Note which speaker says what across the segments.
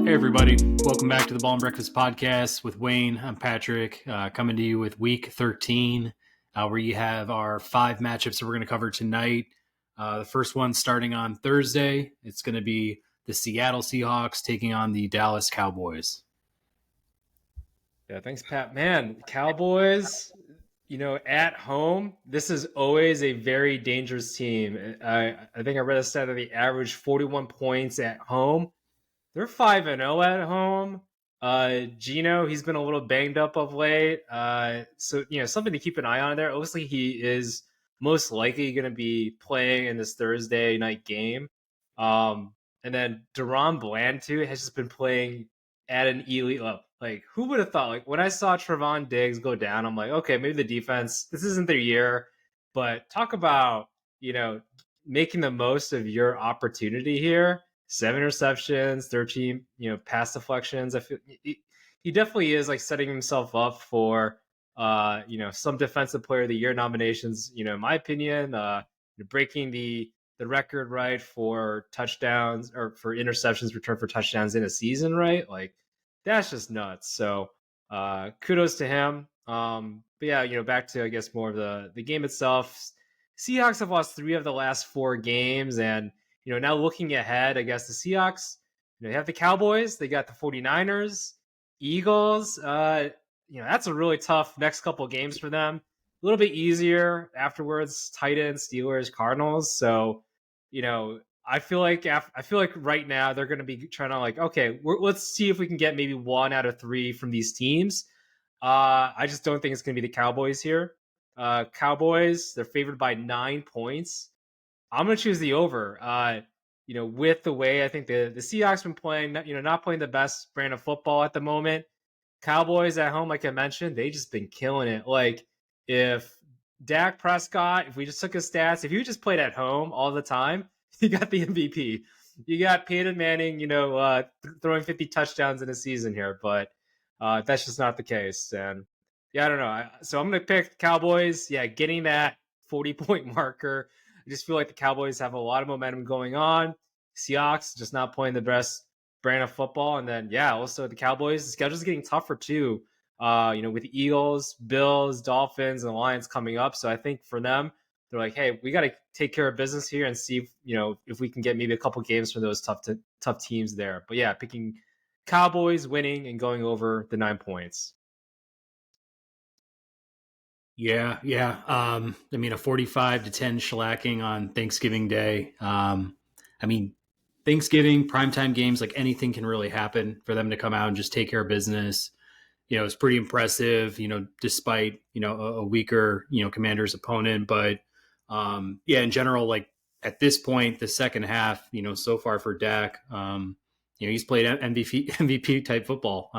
Speaker 1: Hey everybody, welcome back to the Ball and Breakfast podcast with Wayne. I'm Patrick, coming to you with week 13, where you have our 5 matchups that we're going to cover tonight. The first one starting on Thursday, it's going to be the Seattle Seahawks taking on the Dallas Cowboys.
Speaker 2: Yeah, thanks, Pat. Man, Cowboys, at home, this is always a very dangerous team. I think I read a stat that they average 41 points at home. They're 5-0 at home. Gino, he's been a little banged up of late. So something to keep an eye on there. Obviously, he is most likely going to be playing in this Thursday night game. And then Deron Bland, too, has just been playing at an elite level. Like, who would have thought? Like, when I saw Trevon Diggs go down, I'm like, okay, maybe the defense, this isn't their year. But talk about, making the most of your opportunity here. 7 interceptions, 13, pass deflections. I feel he definitely is like setting himself up for, some defensive player of the year nominations. In my opinion, breaking the record right for touchdowns or for interceptions returned for touchdowns in a season, right? Like that's just nuts. So kudos to him. But yeah, back to I guess more of the game itself. Seahawks have lost 3 of the last 4 games, and now looking ahead, I guess the Seahawks, they have the Cowboys, they got the 49ers, Eagles. That's a really tough next couple of games for them. A little bit easier afterwards, Titans, Steelers, Cardinals. So, I feel like right now they're going to be trying to like, okay, let's see if we can get maybe 1 out of 3 from these teams. I just don't think it's going to be the Cowboys here. Cowboys, they're favored by 9 points. I'm going to choose the over. With the way I think the Seahawks been playing, not playing the best brand of football at the moment. Cowboys at home, like I mentioned, they just been killing it. Like if Dak Prescott, if we just took his stats, if you just played at home all the time, you got the MVP. You got Peyton Manning, throwing 50 touchdowns in a season here, but that's just not the case. And yeah, I don't know. So I'm going to pick Cowboys. Yeah, getting that 40-point marker. I just feel like the Cowboys have a lot of momentum going on. Seahawks just not playing the best brand of football. And then, yeah, also the Cowboys, the schedule's getting tougher too. With the Eagles, Bills, Dolphins, and the Lions coming up. So I think for them, they're like, hey, we got to take care of business here and see if we can get maybe a couple games from those tough teams there. But yeah, picking Cowboys winning and going over the 9 points.
Speaker 1: Yeah. I mean, a 45-10 shellacking on Thanksgiving Day. Thanksgiving, primetime games, like anything can really happen for them to come out and just take care of business. It's pretty impressive, despite, a weaker, Commanders opponent. But, in general, like at this point, the second half, so far for Dak, he's played MVP type football.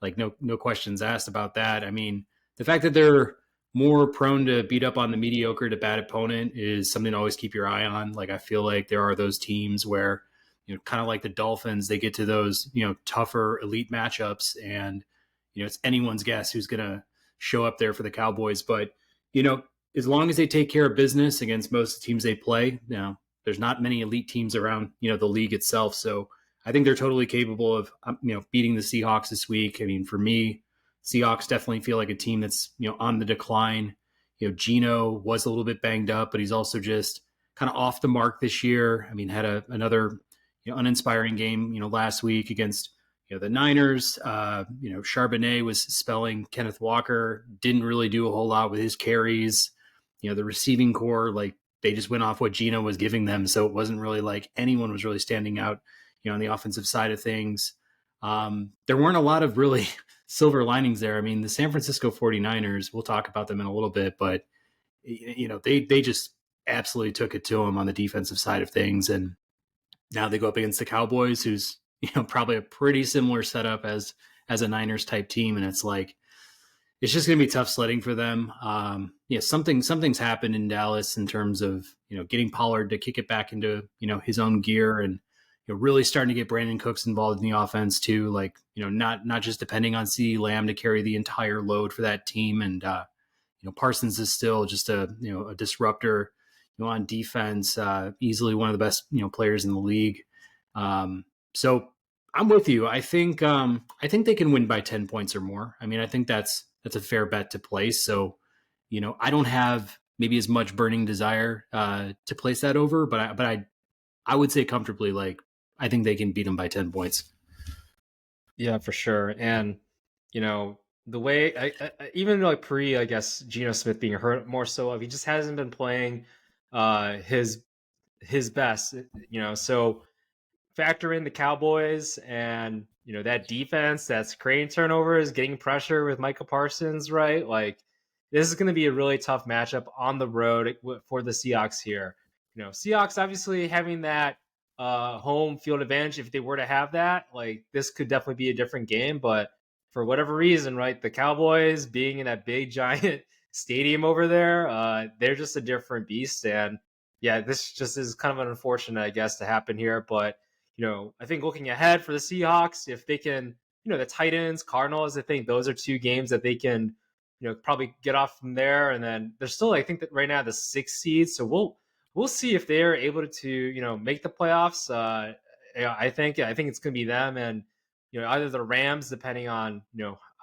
Speaker 1: Like no questions asked about that. I mean, the fact that they're more prone to beat up on the mediocre to bad opponent is something to always keep your eye on. Like I feel like there are those teams where, kind of like the Dolphins, they get to those, tougher elite matchups and, it's anyone's guess who's going to show up there for the Cowboys. But, as long as they take care of business against most of the teams they play, there's not many elite teams around, the league itself. So I think they're totally capable of, beating the Seahawks this week. I mean, for me, Seahawks definitely feel like a team that's, on the decline. Gino was a little bit banged up, but he's also just kind of off the mark this year. I mean, had another, uninspiring game, last week against, the Niners. Charbonnet was spelling Kenneth Walker, didn't really do a whole lot with his carries. The receiving core, like they just went off what Gino was giving them. So it wasn't really like anyone was really standing out, on the offensive side of things. There weren't a lot of really silver linings there. I mean, the San Francisco 49ers, we'll talk about them in a little bit, but they just absolutely took it to them on the defensive side of things. And now they go up against the Cowboys, who's, probably a pretty similar setup as a Niners type team. And it's like, it's just going to be tough sledding for them. Something's happened in Dallas in terms of, getting Pollard to kick it back into, his own gear and, really starting to get Brandon Cooks involved in the offense too. Like, not just depending on CeeDee Lamb to carry the entire load for that team. And, Parsons is still just a disruptor, on defense, easily one of the best, players in the league. So I'm with you. I think they can win by 10 points or more. I mean, I think that's a fair bet to place. So, I don't have maybe as much burning desire to place that over, but I would say comfortably, like, I think they can beat them by 10 points.
Speaker 2: Yeah, for sure. And the way even like pre, I guess Geno Smith being hurt more so, he just hasn't been playing his best. So factor in the Cowboys and that defense that's creating turnovers, getting pressure with Micah Parsons, right? Like this is going to be a really tough matchup on the road for the Seahawks here. Seahawks obviously having that home field advantage. If they were to have that, like this could definitely be a different game. But for whatever reason, right, the Cowboys being in that big giant stadium over there, they're just a different beast. And yeah, this just is kind of an unfortunate, I guess, to happen here. But I think looking ahead for the Seahawks, if they can, the Titans, Cardinals, I think those are two games that they can, probably get off from there. And then they're still, I think that right now the 6th seed. So we'll see if they're able to, make the playoffs. I think it's going to be them and, either the Rams, depending on,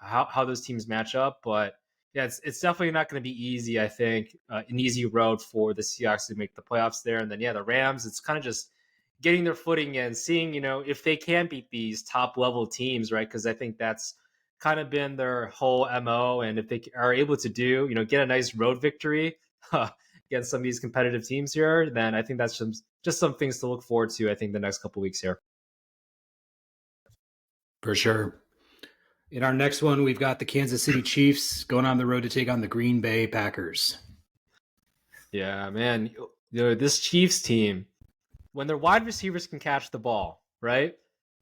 Speaker 2: how those teams match up. But yeah, it's definitely not going to be easy. I think an easy road for the Seahawks to make the playoffs there. And then, yeah, the Rams, it's kind of just getting their footing and seeing, if they can beat these top level teams, right? Because I think that's kind of been their whole MO. And if they are able to do, get a nice road victory against some of these competitive teams here, then I think that's just some things to look forward to, I think, the next couple weeks here.
Speaker 1: For sure. In our next one, we've got the Kansas City Chiefs going on the road to take on the Green Bay Packers.
Speaker 2: Yeah, man. This Chiefs team, when their wide receivers can catch the ball, right?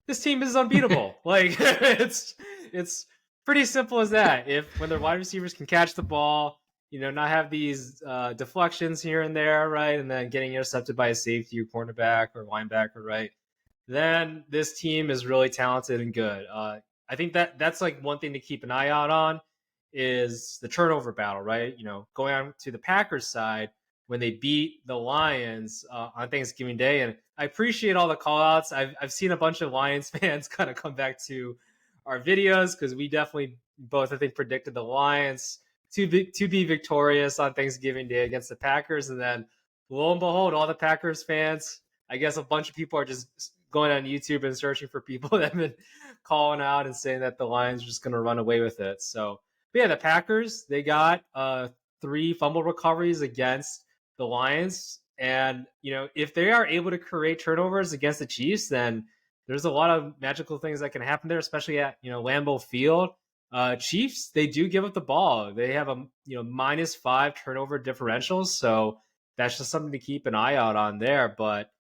Speaker 2: This team is unbeatable. Like it's pretty simple as that. When their wide receivers can catch the ball, not have these deflections here and there, right? And then getting intercepted by a safety or cornerback or linebacker, right? Then this team is really talented and good. I think that's like one thing to keep an eye out on is the turnover battle, right? Going on to the Packers side when they beat the Lions on Thanksgiving Day. And I appreciate all the call outs. I've seen a bunch of Lions fans kind of come back to our videos because we definitely both, I think, predicted the Lions to be victorious on Thanksgiving Day against the Packers. And then lo and behold, all the Packers fans, I guess a bunch of people are just going on YouTube and searching for people that have been calling out and saying that the Lions are just going to run away with it. So, but yeah, the Packers, they got 3 fumble recoveries against the Lions. And, if they are able to create turnovers against the Chiefs, then there's a lot of magical things that can happen there, especially at, Lambeau Field. Chiefs, they do give up the ball. They have a, -5 turnover differentials. So that's just something to keep an eye out on there. But,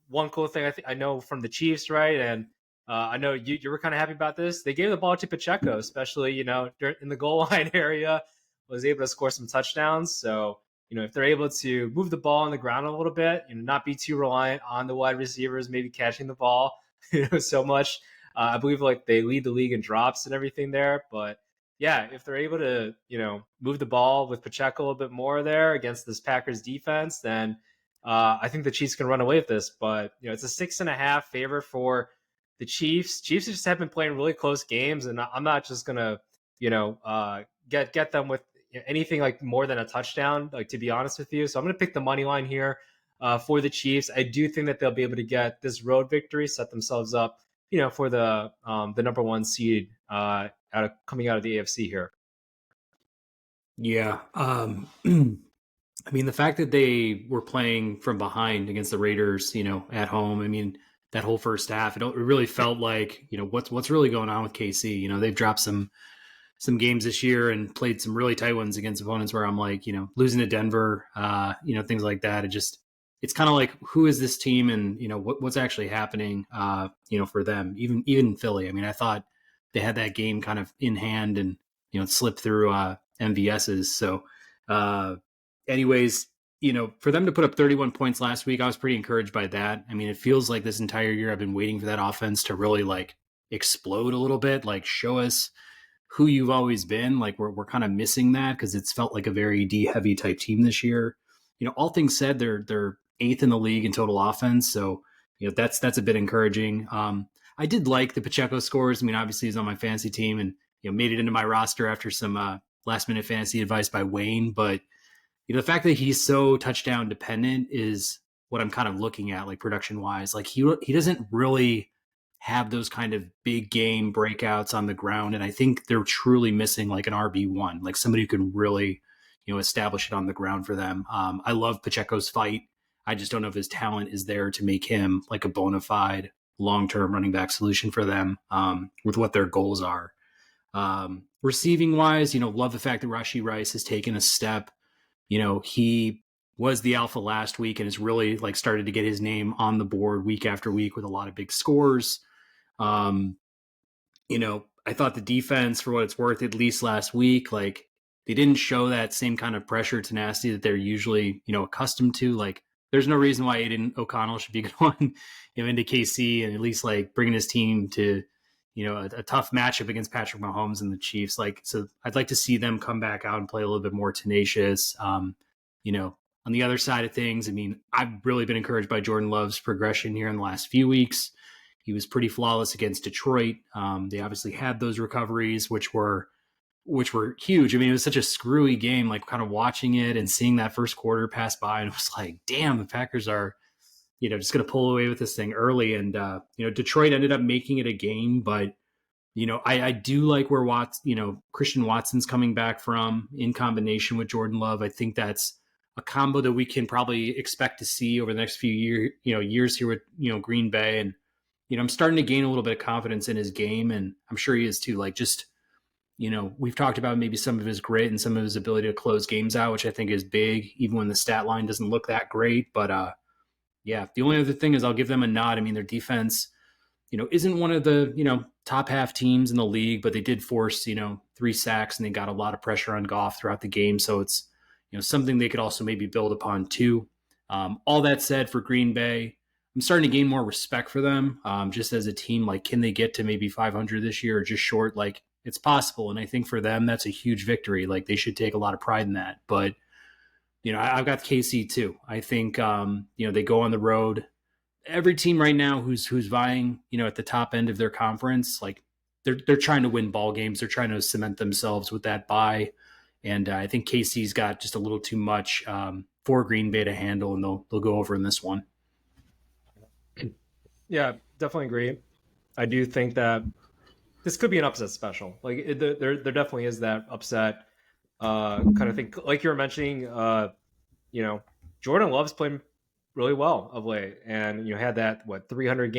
Speaker 2: one cool thing I know from the Chiefs, right? And I know you were kind of happy about this. They gave the ball to Pacheco, especially, in the goal line area, was able to score some touchdowns. So, if they're able to move the ball on the ground a little bit, not be too reliant on the wide receivers, maybe catching the ball, so much. I believe like they lead the league in drops and everything there. But yeah, if they're able to, move the ball with Pacheco a little bit more there against this Packers defense, then I think the Chiefs can run away with this. But, it's a 6.5 favor for the Chiefs. Chiefs just have been playing really close games, and I'm not just going to, get them with anything like more than a touchdown, like to be honest with you. So I'm going to pick the money line here for the Chiefs. I do think that they'll be able to get this road victory, set themselves up, for the number 1 seed coming out of the AFC here.
Speaker 1: Yeah. I mean, the fact that they were playing from behind against the Raiders, at home, I mean, that whole first half, it really felt like, what's really going on with KC. They've dropped some games this year and played some really tight ones against opponents where I'm like, losing to Denver, things like that. It's kind of like, who is this team and, what's actually happening, for them, even Philly. I mean, I thought they had that game kind of in hand and, it slipped through MVS's. So, anyways, for them to put up 31 points last week, I was pretty encouraged by that. I mean, it feels like this entire year I've been waiting for that offense to really like explode a little bit, like show us who you've always been. Like we're kind of missing that because it's felt like a very D heavy type team this year. All things said, they're 8th in the league in total offense. So, that's a bit encouraging. I did like the Pacheco scores. I mean, obviously he's on my fantasy team and made it into my roster after some last minute fantasy advice by Wayne. But the fact that he's so touchdown dependent is what I'm kind of looking at, like production wise. Like he doesn't really have those kind of big game breakouts on the ground, and I think they're truly missing like an RB1, like somebody who can really establish it on the ground for them. I love Pacheco's fight. I just don't know if his talent is there to make him like a bona fide long-term running back solution for them with what their goals are. Receiving wise, love the fact that Rashee Rice has taken a step. He was the alpha last week and has really like started to get his name on the board week after week with a lot of big scores. Um, I thought the defense, for what it's worth, at least last week, like they didn't show that same kind of pressure tenacity that they're usually, accustomed to. Like there's no reason why Aiden O'Connell should be going, into KC and at least like bringing his team to, a tough matchup against Patrick Mahomes and the Chiefs. Like, so I'd like to see them come back out and play a little bit more tenacious. On the other side of things, I mean, I've really been encouraged by Jordan Love's progression here in the last few weeks. He was pretty flawless against Detroit. They obviously had those recoveries, which were huge. I mean, it was such a screwy game, like kind of watching it and seeing that first quarter pass by, and it was like, damn, the Packers are, just going to pull away with this thing early. And, Detroit ended up making it a game, but, I do like where Christian Watson's coming back from in combination with Jordan Love. I think that's a combo that we can probably expect to see over the next few years here with, Green Bay. And, I'm starting to gain a little bit of confidence in his game, and I'm sure he is too. Like just, we've talked about maybe some of his grit and some of his ability to close games out, which I think is big, even when the stat line doesn't look that great. But, yeah, the only other thing is I'll give them a nod. I mean, their defense, isn't one of the, top half teams in the league, but they did force, 3 sacks and they got a lot of pressure on Goff throughout the game. So it's, something they could also maybe build upon too. All that said, for Green Bay, I'm starting to gain more respect for them just as a team. Like, can they get to maybe 500 this year or just short? Like, it's possible. And I think for them, that's a huge victory. Like, they should take a lot of pride in that. But, I've got KC too. I think, they go on the road. Every team right now who's vying, at the top end of their conference, like they're trying to win ball games. They're trying to cement themselves with that bye. And I think KC's got just a little too much for Green Bay to handle, and they'll go over in this one.
Speaker 2: Yeah, definitely agree. I do think that this could be an upset special. Like there definitely is that upset kind of thing. Like you were mentioning, Jordan Love's playing really well of late, and had that 300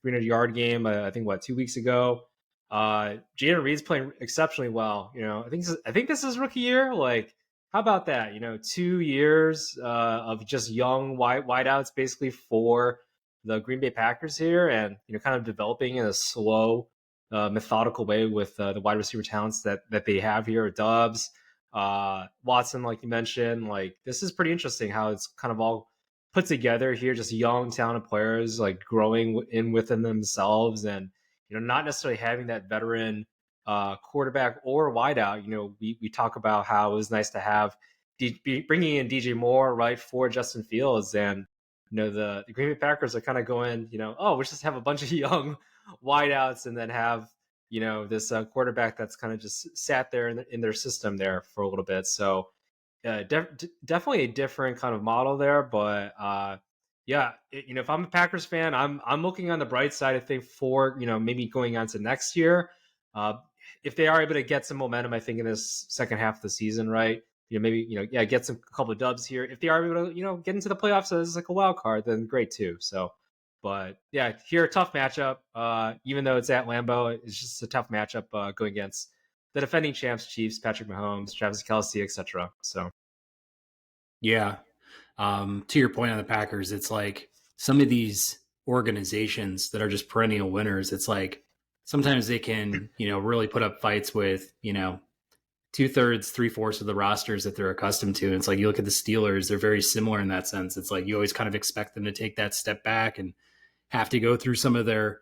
Speaker 2: yard game. I think 2 weeks ago. Jayden Reed's playing exceptionally well. I think this is rookie year. Like, how about that? 2 years of just young wideouts basically for the Green Bay Packers here, and kind of developing in a slow, methodical way with the wide receiver talents that they have here at Dubs. Watson, like you mentioned, like this is pretty interesting how it's kind of all put together here, just young, talented players like growing within themselves, and not necessarily having that veteran quarterback or wideout. We talk about how it was nice to have bringing in DJ Moore right for Justin Fields, and the Green Bay Packers are kind of going, we'll just have a bunch of young wideouts and then have this quarterback that's kind of just sat there in their system there for a little bit. So definitely a different kind of model there, but yeah, if I'm a Packers fan, I'm looking on the bright side. I think for maybe going on to next year, if they are able to get some momentum, I think in this second half of the season, right? Maybe get a couple of dubs here. If they are able to get into the playoffs as like a wild card, then great too. So, but yeah, here tough matchup. Even though it's at Lambeau, it's just a tough matchup going against the defending champs, Chiefs, Patrick Mahomes, Travis Kelce, etc. So,
Speaker 1: yeah. To your point on the Packers, it's like some of these organizations that are just perennial winners. It's like sometimes they can, really put up fights with, 2/3, 3/4 of the rosters that they're accustomed to. And it's like you look at the Steelers; they're very similar in that sense. It's like you always kind of expect them to take that step back and have to go through some of their,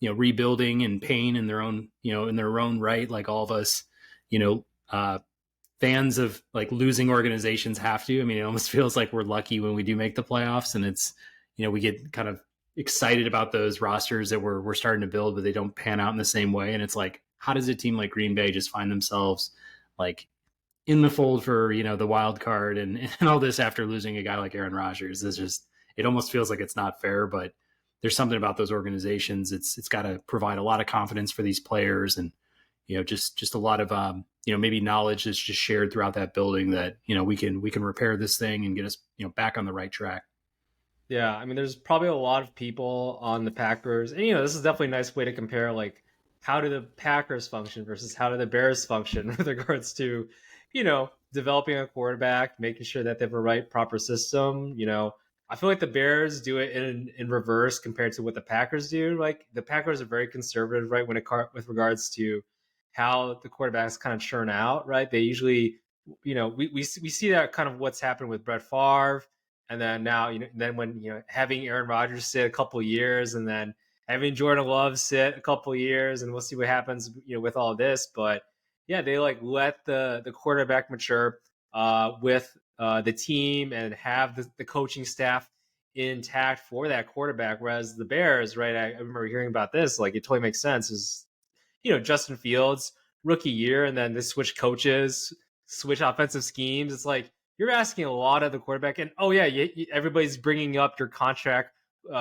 Speaker 1: rebuilding and pain in their own, in their own right. Like all of us, fans of like losing organizations have to. I mean, it almost feels like we're lucky when we do make the playoffs, and it's, we get kind of excited about those rosters that we're starting to build, but they don't pan out in the same way. And it's like, how does a team like Green Bay just find themselves like in the fold for, the wild card and all this after losing a guy like Aaron Rodgers? It's just, it almost feels like it's not fair, but there's something about those organizations. It's got to provide a lot of confidence for these players, and just a lot of maybe knowledge that's just shared throughout that building that we can repair this thing and get us back on the right track.
Speaker 2: Yeah, I mean, there's probably a lot of people on the Packers, and this is definitely a nice way to compare, like, how do the Packers function versus how do the Bears function with regards to, developing a quarterback, making sure that they have a right proper system. I feel like the Bears do it in reverse compared to what the Packers do. Like, the Packers are very conservative, right, with regards to how the quarterbacks kind of churn out, right? They usually, we see that kind of what's happened with Brett Favre, and then now, then when having Aaron Rodgers sit a couple of years, and then having Jordan Love sit a couple of years, and we'll see what happens, with all this. But yeah, they like let the quarterback mature with the team and have the coaching staff intact for that quarterback. Whereas the Bears, right? I remember hearing about this. Like, it totally makes sense. Is Justin Fields rookie year, and then they switch coaches, switch offensive schemes. It's like you're asking a lot of the quarterback, and everybody's bringing up your contract,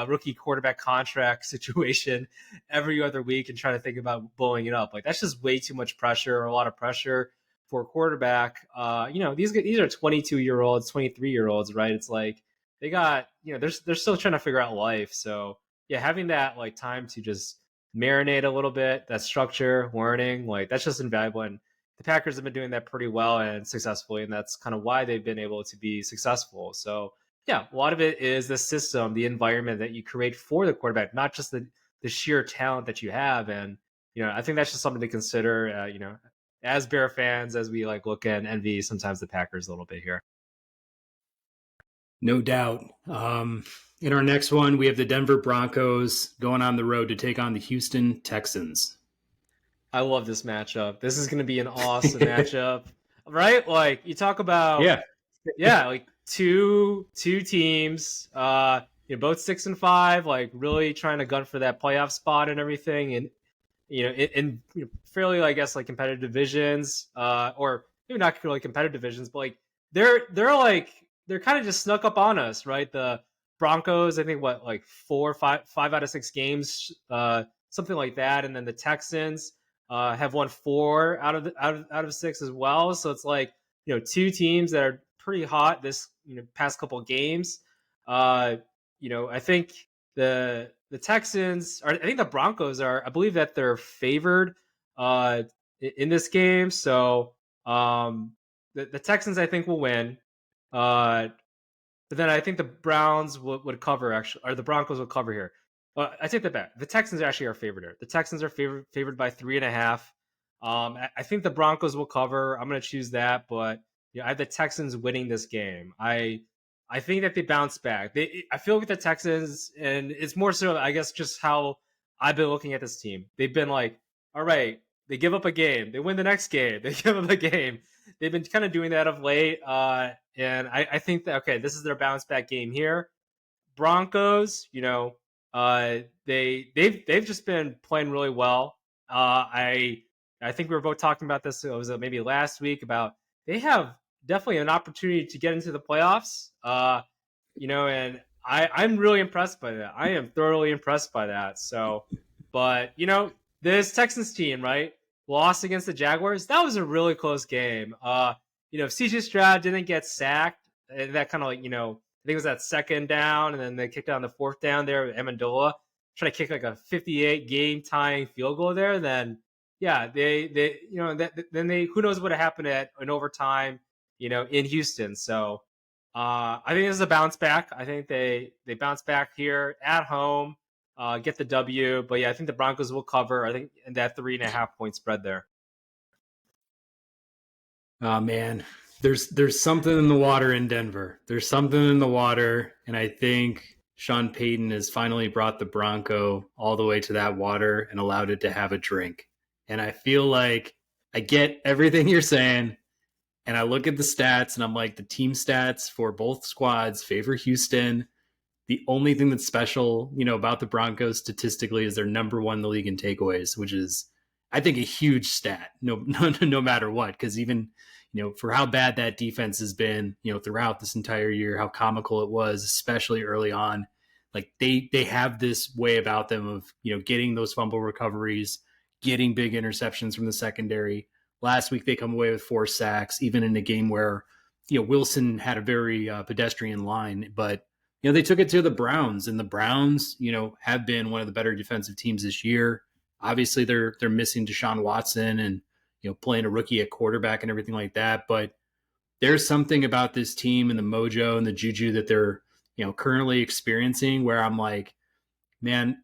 Speaker 2: rookie quarterback contract situation every other week and trying to think about blowing it up. Like, that's just way too much pressure, or a lot of pressure for a quarterback. These are 22-year-olds, 23-year-olds, right? It's like they got, they're still trying to figure out life. So yeah, having that like time to just marinate a little bit, that structure, learning, like, that's just invaluable. And the Packers have been doing that pretty well and successfully, and that's kind of why they've been able to be successful. So yeah, a lot of it is the system, the environment that you create for the quarterback, not just the sheer talent that you have. And I think that's just something to consider. As Bear fans, as we like look and envy sometimes the Packers a little bit here.
Speaker 1: No doubt. In our next one, we have the Denver Broncos going on the road to take on the Houston Texans.
Speaker 2: I love this matchup. This is going to be an awesome matchup, right? Like, you talk about, like two teams, both 6-5, like really trying to gun for that playoff spot and everything, and in fairly, I guess, like competitive divisions, or maybe not really competitive divisions, but like they're kind of just snuck up on us, right? The Broncos, I think, like 5 out of 6 games, something like that, and then the Texans have won 4 out of 6 as well. So it's like, two teams that are pretty hot this past couple of games. I think the Texans are, I think the Broncos are, I believe that they're favored in this game. So the Texans, I think, will win. But then I think the Browns would cover, actually, or the Broncos would cover here. I take that back. The Texans actually are favored here. The Texans are favored by 3.5. I think the Broncos will cover. I'm going to choose that, but I have the Texans winning this game. I think that they bounce back. I feel like the Texans, and it's more so, I guess, just how I've been looking at this team. They've been like, all right, they give up a game, they win the next game, they give up a game. They've been kind of doing that of late, and I think that, okay, this is their bounce back game here. Broncos, they've just been playing really well. I think we were both talking about this. It was maybe last week about they have definitely an opportunity to get into the playoffs. And I'm really impressed by that. I am thoroughly impressed by that. So, but this Texans team, right, lost against the Jaguars. That was a really close game. If CJ Stroud didn't get sacked, that kind of like, I think it was that second down, and then they kicked out on the 4th down there with Amendola, trying to kick like a 58 game tying field goal there. Then, yeah, they who knows what happened in overtime, in Houston. So I think this is a bounce back. I think they bounce back here at home, get the W. But yeah, I think the Broncos will cover. I think in that 3.5 point spread there.
Speaker 1: Oh man, there's something in the water in Denver. There's something in the water, and I think Sean Payton has finally brought the Bronco all the way to that water and allowed it to have a drink. And I feel like I get everything you're saying, and I look at the stats, and I'm like, the team stats for both squads favor Houston. The only thing that's special, about the Broncos statistically is they're number one in the league in takeaways, which is, I think, a huge stat. No matter what, because even for how bad that defense has been, throughout this entire year, how comical it was, especially early on. Like they have this way about them of getting those fumble recoveries, getting big interceptions from the secondary. Last week they come away with 4 sacks, even in a game where Wilson had a very pedestrian line, but they took it to the Browns, and the Browns have been one of the better defensive teams this year. Obviously, they're missing Deshaun Watson and playing a rookie at quarterback and everything like that, but there's something about this team and the mojo and the juju that they're currently experiencing where I'm like, man,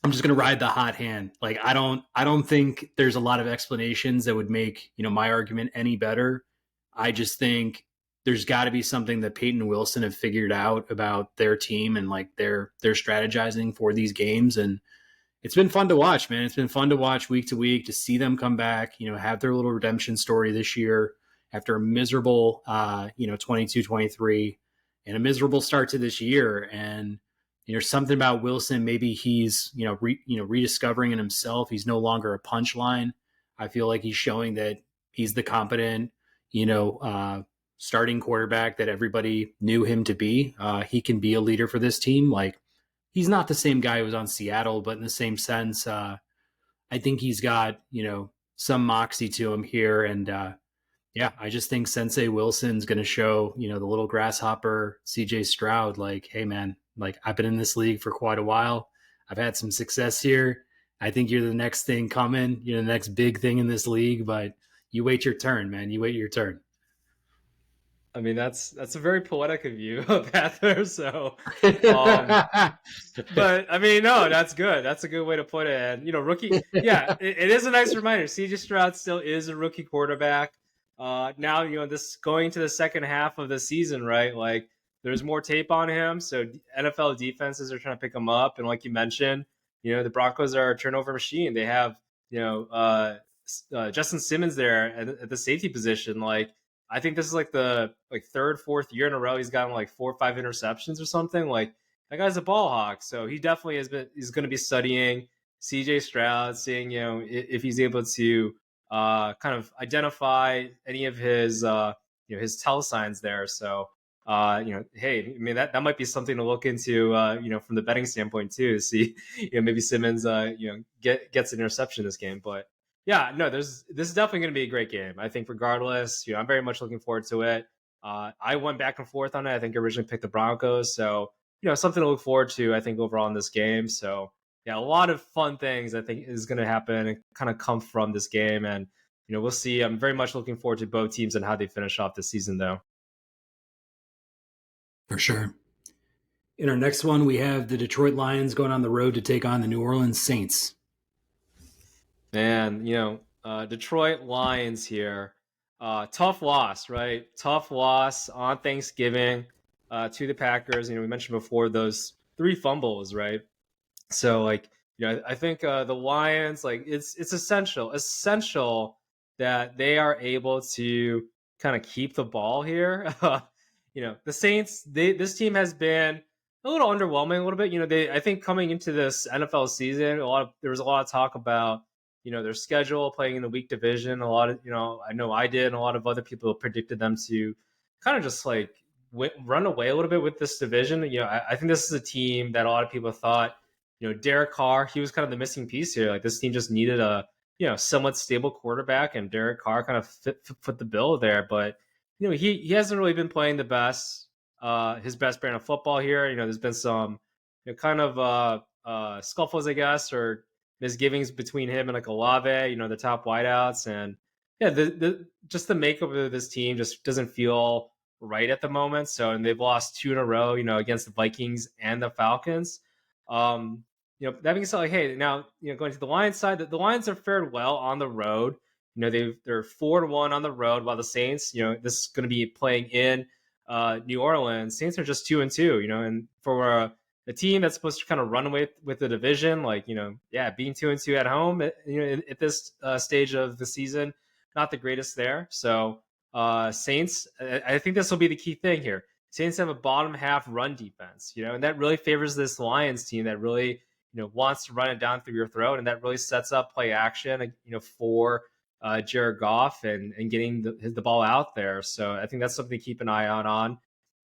Speaker 1: I'm just going to ride the hot hand. Like, I don't think there's a lot of explanations that would make, my argument any better. I just think there's got to be something that Peyton and Wilson have figured out about their team and like their strategizing for these games. And it's been fun to watch, man. It's been fun to watch week to week, to see them come back, have their little redemption story this year after a miserable, 22-23 and a miserable start to this year. And there's something about Wilson. Maybe he's, rediscovering in himself. He's no longer a punchline. I feel like he's showing that he's the competent, starting quarterback that everybody knew him to be. He can be a leader for this team. Like, he's not the same guy who was on Seattle, but in the same sense, I think he's got, some moxie to him here. And yeah, I just think Sensei Wilson's going to show, the little grasshopper CJ Stroud, like, hey, man, like, I've been in this league for quite a while. I've had some success here. I think you're the next thing coming. You're the next big thing in this league, but you wait your turn, man. You wait your turn.
Speaker 2: I mean, that's a very poetic of you, Panther. So, but I mean, no, that's good. That's a good way to put it. And rookie, yeah, it is a nice reminder. CJ Stroud still is a rookie quarterback. Now, this going to the second half of the season, right? Like, there's more tape on him, so NFL defenses are trying to pick him up. And like you mentioned, the Broncos are a turnover machine. They have, Justin Simmons there at the safety position. Like, I think this is like the third, fourth year in a row he's gotten like 4 or 5 interceptions or something. Like, that guy's a ball hawk. So he definitely is going to be studying CJ Stroud, seeing, if he's able to kind of identify any of his, his tell signs there. So, hey, I mean, that might be something to look into, from the betting standpoint too, to see, maybe Simmons, gets an interception this game. But yeah, no, this is definitely going to be a great game. I think regardless, I'm very much looking forward to it. I went back and forth on it. I think I originally picked the Broncos. So, something to look forward to, I think, overall in this game. So, yeah, a lot of fun things I think is going to happen and kind of come from this game. And, we'll see. I'm very much looking forward to both teams and how they finish off this season, though.
Speaker 1: For sure. In our next one, we have the Detroit Lions going on the road to take on the New Orleans Saints.
Speaker 2: Man, Detroit Lions here. Tough loss, right? Tough loss on Thanksgiving to the Packers. We mentioned before those 3 fumbles, right? So, like, I think the Lions, like, it's essential that they are able to kind of keep the ball here. The Saints, this team has been a little underwhelming a little bit. I think coming into this NFL season, there was a lot of talk about their schedule, playing in the weak division. A lot of, I know I did, and a lot of other people predicted them to kind of just like run away a little bit with this division. I think this is a team that a lot of people thought, Derek Carr, he was kind of the missing piece here. Like, this team just needed a, somewhat stable quarterback, and Derek Carr kind of fit the bill there. But, he hasn't really been playing the best, his best brand of football here. There's been some kind of scuffles, I guess, or misgivings between him and like Olave, the top wideouts. And yeah, just the makeup of this team just doesn't feel right at the moment. So, and they've lost 2 in a row, against the Vikings and the Falcons. That being said, like, hey, now, going to the Lions side, the Lions have fared well on the road. They're 4-1 on the road, while the Saints, this is going to be playing in New Orleans. Saints are just 2-2, and for a team that's supposed to kind of run away with the division, like, being 2-2 at home, at this stage of the season, not the greatest there. So Saints, I think this will be the key thing here. Saints have a bottom half run defense, and that really favors this Lions team that really, wants to run it down through your throat, and that really sets up play action, for Jared Goff and getting the ball out there. So I think that's something to keep an eye out on,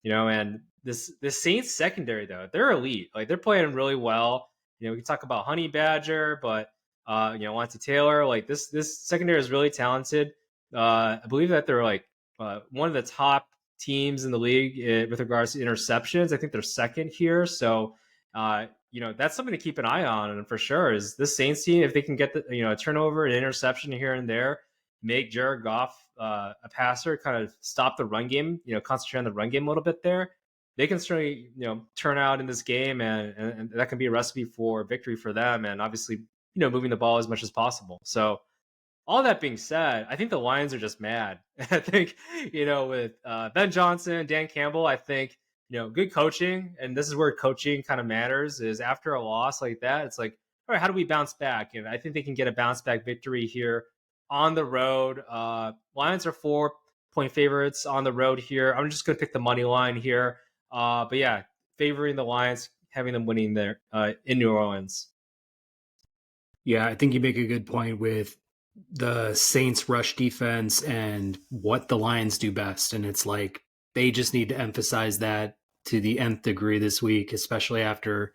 Speaker 2: and this Saints secondary though, they're elite. Like they're playing really well. We can talk about Honey Badger, but Monty Taylor, like this secondary is really talented. I believe that they're like one of the top teams in the league with regards to interceptions. I think they're second here. So, that's something to keep an eye on. And for sure is this Saints team, if they can get a turnover, an interception here and there, make Jared Goff a passer, kind of stop the run game, concentrate on the run game a little bit there, they can certainly, turn out in this game, and that can be a recipe for victory for them. And obviously, moving the ball as much as possible. So, all that being said, I think the Lions are just mad. I think, with Ben Johnson, Dan Campbell, I think, good coaching. And this is where coaching kind of matters, is after a loss like that, it's like, all right, how do we bounce back? And I think they can get a bounce back victory here on the road. Lions are 4-point favorites on the road here. I'm just going to pick the money line here. But yeah, favoring the Lions, having them winning there in New Orleans.
Speaker 1: Yeah, I think you make a good point with the Saints rush defense and what the Lions do best. And it's like they just need to emphasize that to the nth degree this week, especially after,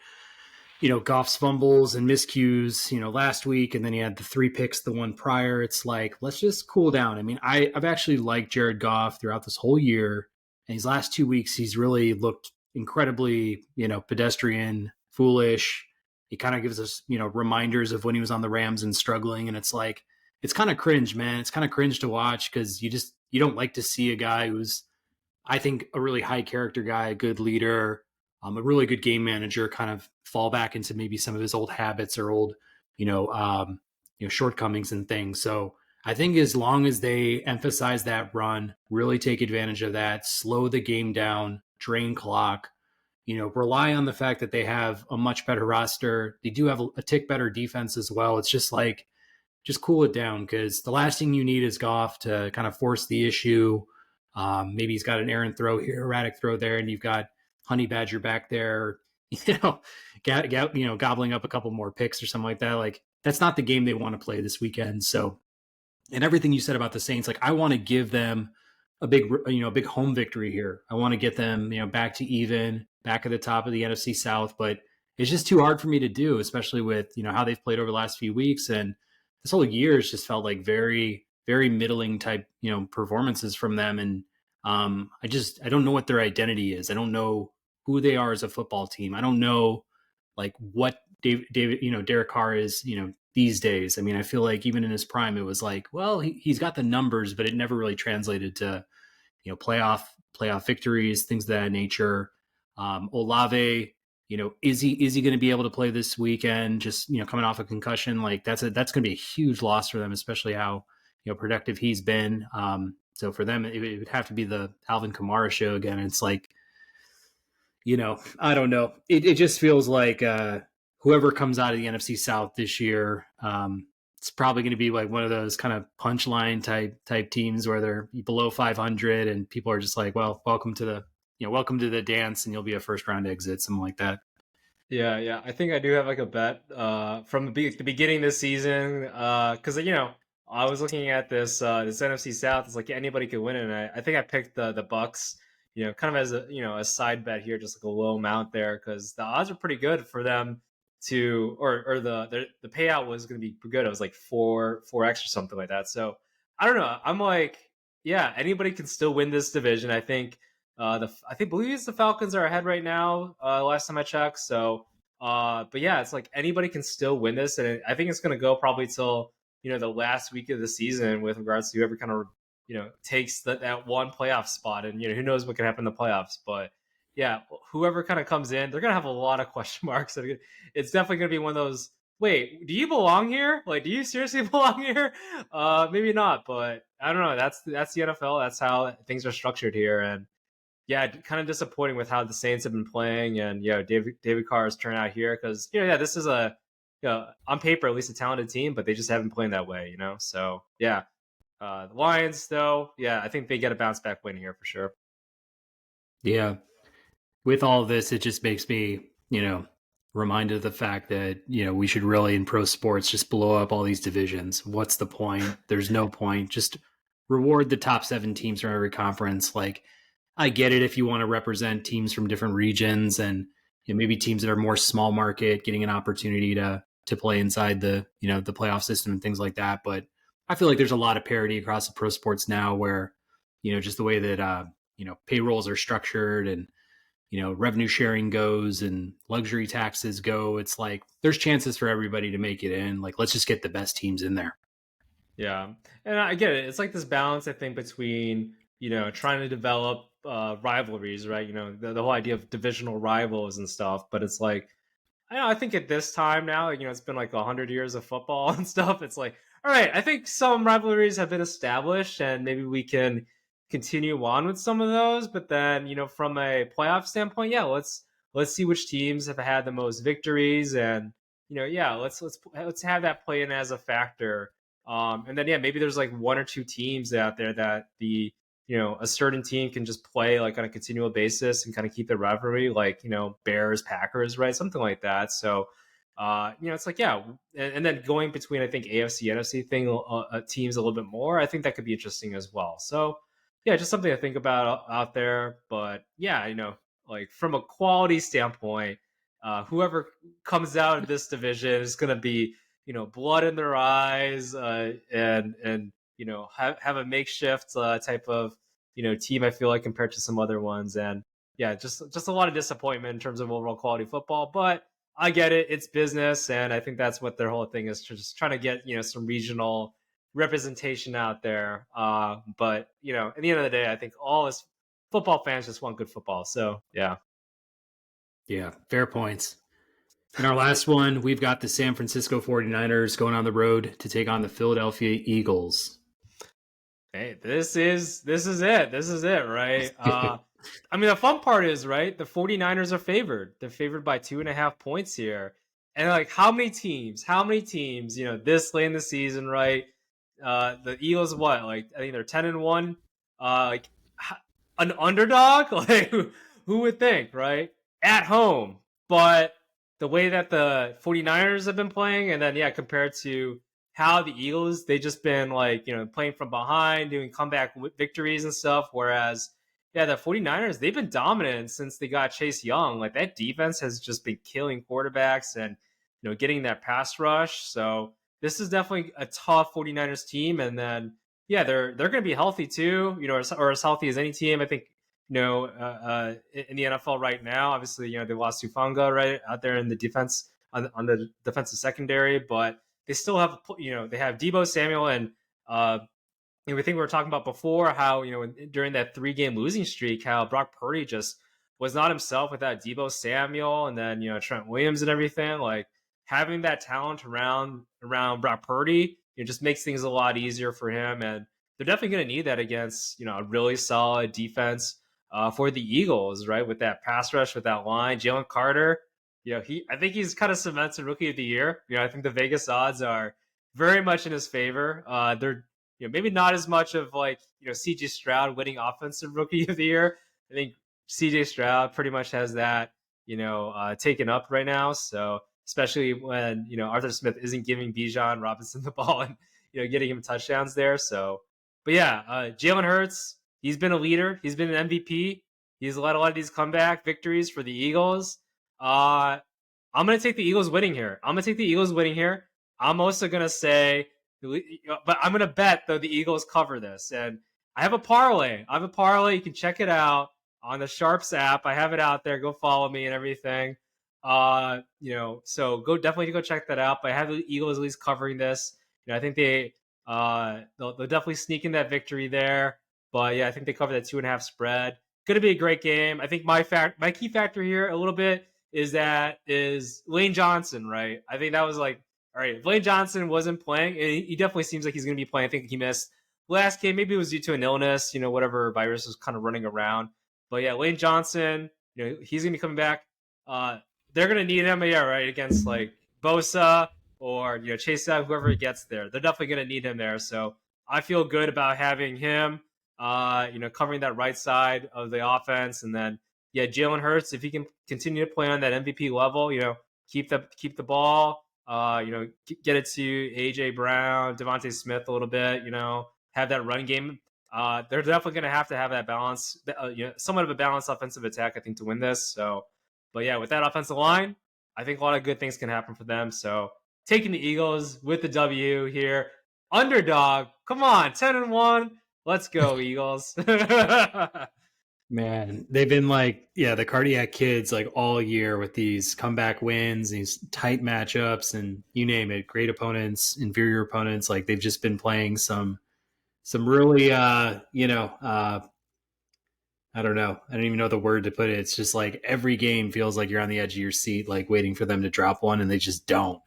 Speaker 1: Goff's fumbles and miscues, last week. And then he had the 3 picks the one prior. It's like, let's just cool down. I mean, I've actually liked Jared Goff throughout this whole year. And these last 2 weeks, he's really looked incredibly, pedestrian, foolish. He kind of gives us, reminders of when he was on the Rams and struggling. And it's like, it's kind of cringe, man. It's kind of cringe to watch because you don't like to see a guy who's, I think, a really high character guy, a good leader, a really good game manager, kind of fall back into maybe some of his old habits or old, shortcomings and things. So I think as long as they emphasize that run, really take advantage of that, slow the game down, drain clock, rely on the fact that they have a much better roster. They do have a tick better defense as well. It's just like, just cool it down, because the last thing you need is Goff to kind of force the issue. Maybe he's got an errant throw here, erratic throw there, and you've got Honey Badger back there, gobbling up a couple more picks or something like that. Like, that's not the game they want to play this weekend. So, and everything you said about the Saints, like, I want to give them a big home victory here. I want to get them, back to even, back at the top of the NFC South, but it's just too hard for me to do, especially with, how they've played over the last few weeks. And this whole year has just felt like very, very middling type, performances from them. And I don't know what their identity is. I don't know who they are as a football team. I don't know like what Derek Carr is, these days. I mean, I feel like even in his prime, it was like, well, he's got the numbers, but it never really translated to, playoff victories, things of that nature. Olave, is he going to be able to play this weekend? Just, coming off a concussion, like that's going to be a huge loss for them, especially how, productive he's been. So for them, it would have to be the Alvin Kamara show again. It's like, I don't know. It just feels like whoever comes out of the NFC South this year, it's probably going to be like one of those kind of punchline type teams where they're below 500 and people are just like, well, welcome to the dance, and you'll be a first round exit, something like that.
Speaker 2: Yeah. I think I do have like a bet from the beginning of this season, because I was looking at this NFC South. It's like anybody could win it, and I think I picked the Bucks, kind of as a side bet here, just like a low amount there, because the odds are pretty good for them to, or the payout was going to be good. It was like 4x or something like that. So I don't know. I'm like, yeah, anybody can still win this division. I think. Believe the Falcons are ahead right now. Last time I checked. So, but yeah, it's like anybody can still win this, and I think it's going to go probably till the last week of the season with regards to whoever kind of takes that one playoff spot, and who knows what can happen in the playoffs. But yeah, whoever kind of comes in, they're going to have a lot of question marks. It's definitely going to be one of those. Wait, do you belong here? Like, do you seriously belong here? Maybe not, but I don't know. That's the NFL. That's how things are structured here, and yeah, kind of disappointing with how the Saints have been playing, and David Carr's turned out here because this is a on paper at least a talented team, but they just haven't played that way, So yeah, the Lions though, yeah, I think they get a bounce back win here for sure.
Speaker 1: Yeah. With all of this, it just makes me, reminded of the fact that, we should really in pro sports just blow up all these divisions. What's the point? There's no point. Just reward the top 7 teams from every conference. Like, I get it if you want to represent teams from different regions and maybe teams that are more small market getting an opportunity to play inside the the playoff system and things like that. But I feel like there's a lot of parity across the pro sports now, where just the way that payrolls are structured and revenue sharing goes and luxury taxes go. It's like there's chances for everybody to make it in. Like, let's just get the best teams in there.
Speaker 2: Yeah, and I get it. It's like this balance, I think, between trying to develop rivalries, right? The whole idea of divisional rivals and stuff. But it's like I think at this time now, it's been like 100 years of football and stuff. It's like, all right, I think some rivalries have been established, and maybe we can continue on with some of those. But then, from a playoff standpoint, yeah, let's see which teams have had the most victories, and yeah, let's have that play in as a factor. And then yeah, maybe there's like one or two teams out there that a certain team can just play like on a continual basis and kind of keep the rivalry, like Bears, Packers, right, something like that. So it's like yeah, and then going between I think AFC NFC thing teams a little bit more, I think that could be interesting as well. So yeah, just something to think about out there. But yeah, like from a quality standpoint, whoever comes out of this division is going to be blood in their eyes, and have a makeshift type of team. I feel like compared to some other ones, and yeah, just a lot of disappointment in terms of overall quality football. But I get it; it's business, and I think that's what their whole thing is, just trying to get some regional representation out there. But at the end of the day, I think all us football fans just want good football. So yeah.
Speaker 1: Yeah, fair points. In our last one, we've got the San Francisco 49ers going on the road to take on the Philadelphia Eagles.
Speaker 2: Hey, this is it. This is it, right? I mean, the fun part is, right, the 49ers are favored. They're favored by 2.5 points here. And like how many teams, this late in the season, right? The Eagles, what? Like, I think they're 10-1. Like an underdog? Like who would think, right? At home. But the way that the 49ers have been playing, and then yeah, compared to how the Eagles, they just been like, playing from behind, doing comeback victories and stuff. Whereas, yeah, the 49ers, they've been dominant since they got Chase Young. Like that defense has just been killing quarterbacks and, getting that pass rush. So this is definitely a tough 49ers team. And then, yeah, they're going to be healthy too, or as healthy as any team. I think, in the NFL right now, obviously, they lost Hufanga right out there in the defense on the defensive secondary, but they still have, they have Debo Samuel and we think we were talking about before how, during that 3-game losing streak, how Brock Purdy just was not himself without Debo Samuel and then, Trent Williams and everything. Like having that talent around Brock Purdy, it just makes things a lot easier for him. And they're definitely going to need that against, a really solid defense for the Eagles, right? With that pass rush, with that line, Jalen Carter, I think he's kind of cemented Rookie of the Year. I think the Vegas odds are very much in his favor. They're maybe not as much of like CJ Stroud winning Offensive Rookie of the Year. I think CJ Stroud pretty much has that taken up right now. So especially when Arthur Smith isn't giving Bijan Robinson the ball and getting him touchdowns there. So, but yeah, Jalen Hurts, he's been a leader. He's been an MVP. He's led a lot of these comeback victories for the Eagles. I'm going to take the Eagles winning here. I'm also going to say, but I'm going to bet, though, the Eagles cover this. And I have a parlay. You can check it out on the Sharps app. I have it out there. Go follow me and everything. So definitely go check that out. But I have the Eagles at least covering this. I think they'll definitely sneak in that victory there. But yeah, I think they cover that 2.5 spread. Going to be a great game. I think my key factor here a little bit is Lane Johnson, right? I think that was like, all right, if Lane Johnson wasn't playing, he definitely seems like he's going to be playing. I think he missed last game. Maybe it was due to an illness, whatever virus was kind of running around. But yeah, Lane Johnson, he's going to be coming back. They're going to need him, yeah, right, against like Bosa or, Chase Young, whoever he gets there. They're definitely going to need him there. So I feel good about having him. covering that right side of the offense. And then, yeah, Jalen Hurts, if he can continue to play on that MVP level, keep the ball, get it to AJ Brown, Devontae Smith a little bit, have that run game. They're definitely going to have that balance, somewhat of a balanced offensive attack, I think, to win this. So, but yeah, with that offensive line, I think a lot of good things can happen for them. So, taking the Eagles with the W here, underdog. Come on, 10-1. Let's go, Eagles.
Speaker 1: Man, they've been like, yeah, the cardiac kids like all year with these comeback wins, these tight matchups, and you name it, great opponents, inferior opponents. Like they've just been playing some really I don't know. I don't even know the word to put it. It's just like every game feels like you're on the edge of your seat, like waiting for them to drop one, and they just don't.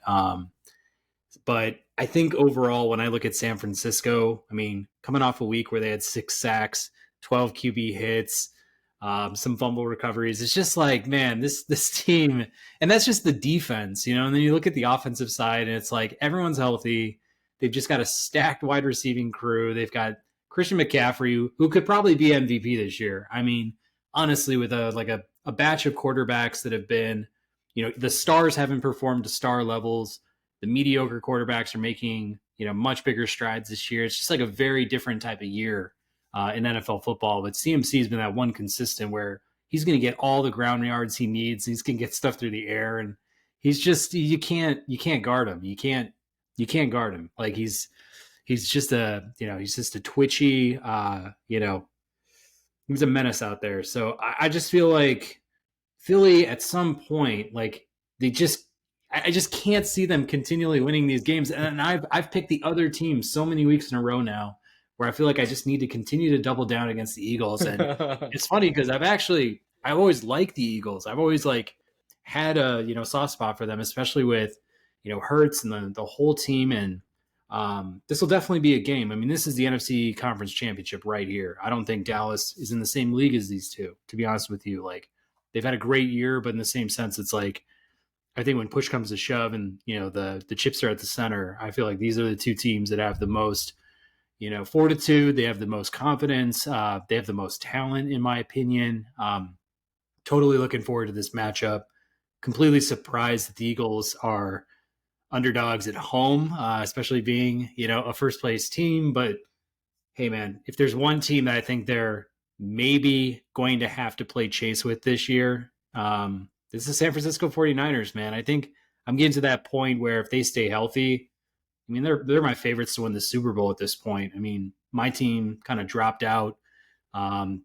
Speaker 1: But I think overall, when I look at San Francisco, I mean, coming off a week where they had 6 sacks, 12 QB hits, some fumble recoveries, it's just like, man, this team, and that's just the defense, And then you look at the offensive side, and it's like everyone's healthy. They've just got a stacked wide receiving crew. They've got Christian McCaffrey, who could probably be MVP this year. I mean, honestly, with a batch of quarterbacks that have been, the stars haven't performed to star levels. The mediocre quarterbacks are making, much bigger strides this year. It's just like a very different type of year in NFL football. But CMC has been that one consistent where he's going to get all the ground yards he needs. He's going to get stuff through the air, and he's just you can't guard him. You can't guard him. Like he's just a twitchy, he's a menace out there. So I just feel like Philly at some point, like I just can't see them continually winning these games. And I've picked the other team so many weeks in a row now where I feel like I just need to continue to double down against the Eagles. And it's funny because I've always liked the Eagles. I've always had a, soft spot for them, especially with, Hurts and the whole team. And this will definitely be a game. I mean, this is the NFC Conference Championship right here. I don't think Dallas is in the same league as these two, to be honest with you. Like, they've had a great year, but in the same sense, it's like, I think when push comes to shove and, the chips are at the center, I feel like these are the two teams that have the most, fortitude. They have the most confidence. They have the most talent, in my opinion. Totally looking forward to this matchup. Completely surprised that the Eagles are underdogs at home, especially being, a first place team. But hey, man, if there's one team that I think they're maybe going to have to play chase with this year, this is San Francisco 49ers, man. I think I'm getting to that point where if they stay healthy, I mean, they're my favorites to win the Super Bowl at this point. I mean, my team kind of dropped out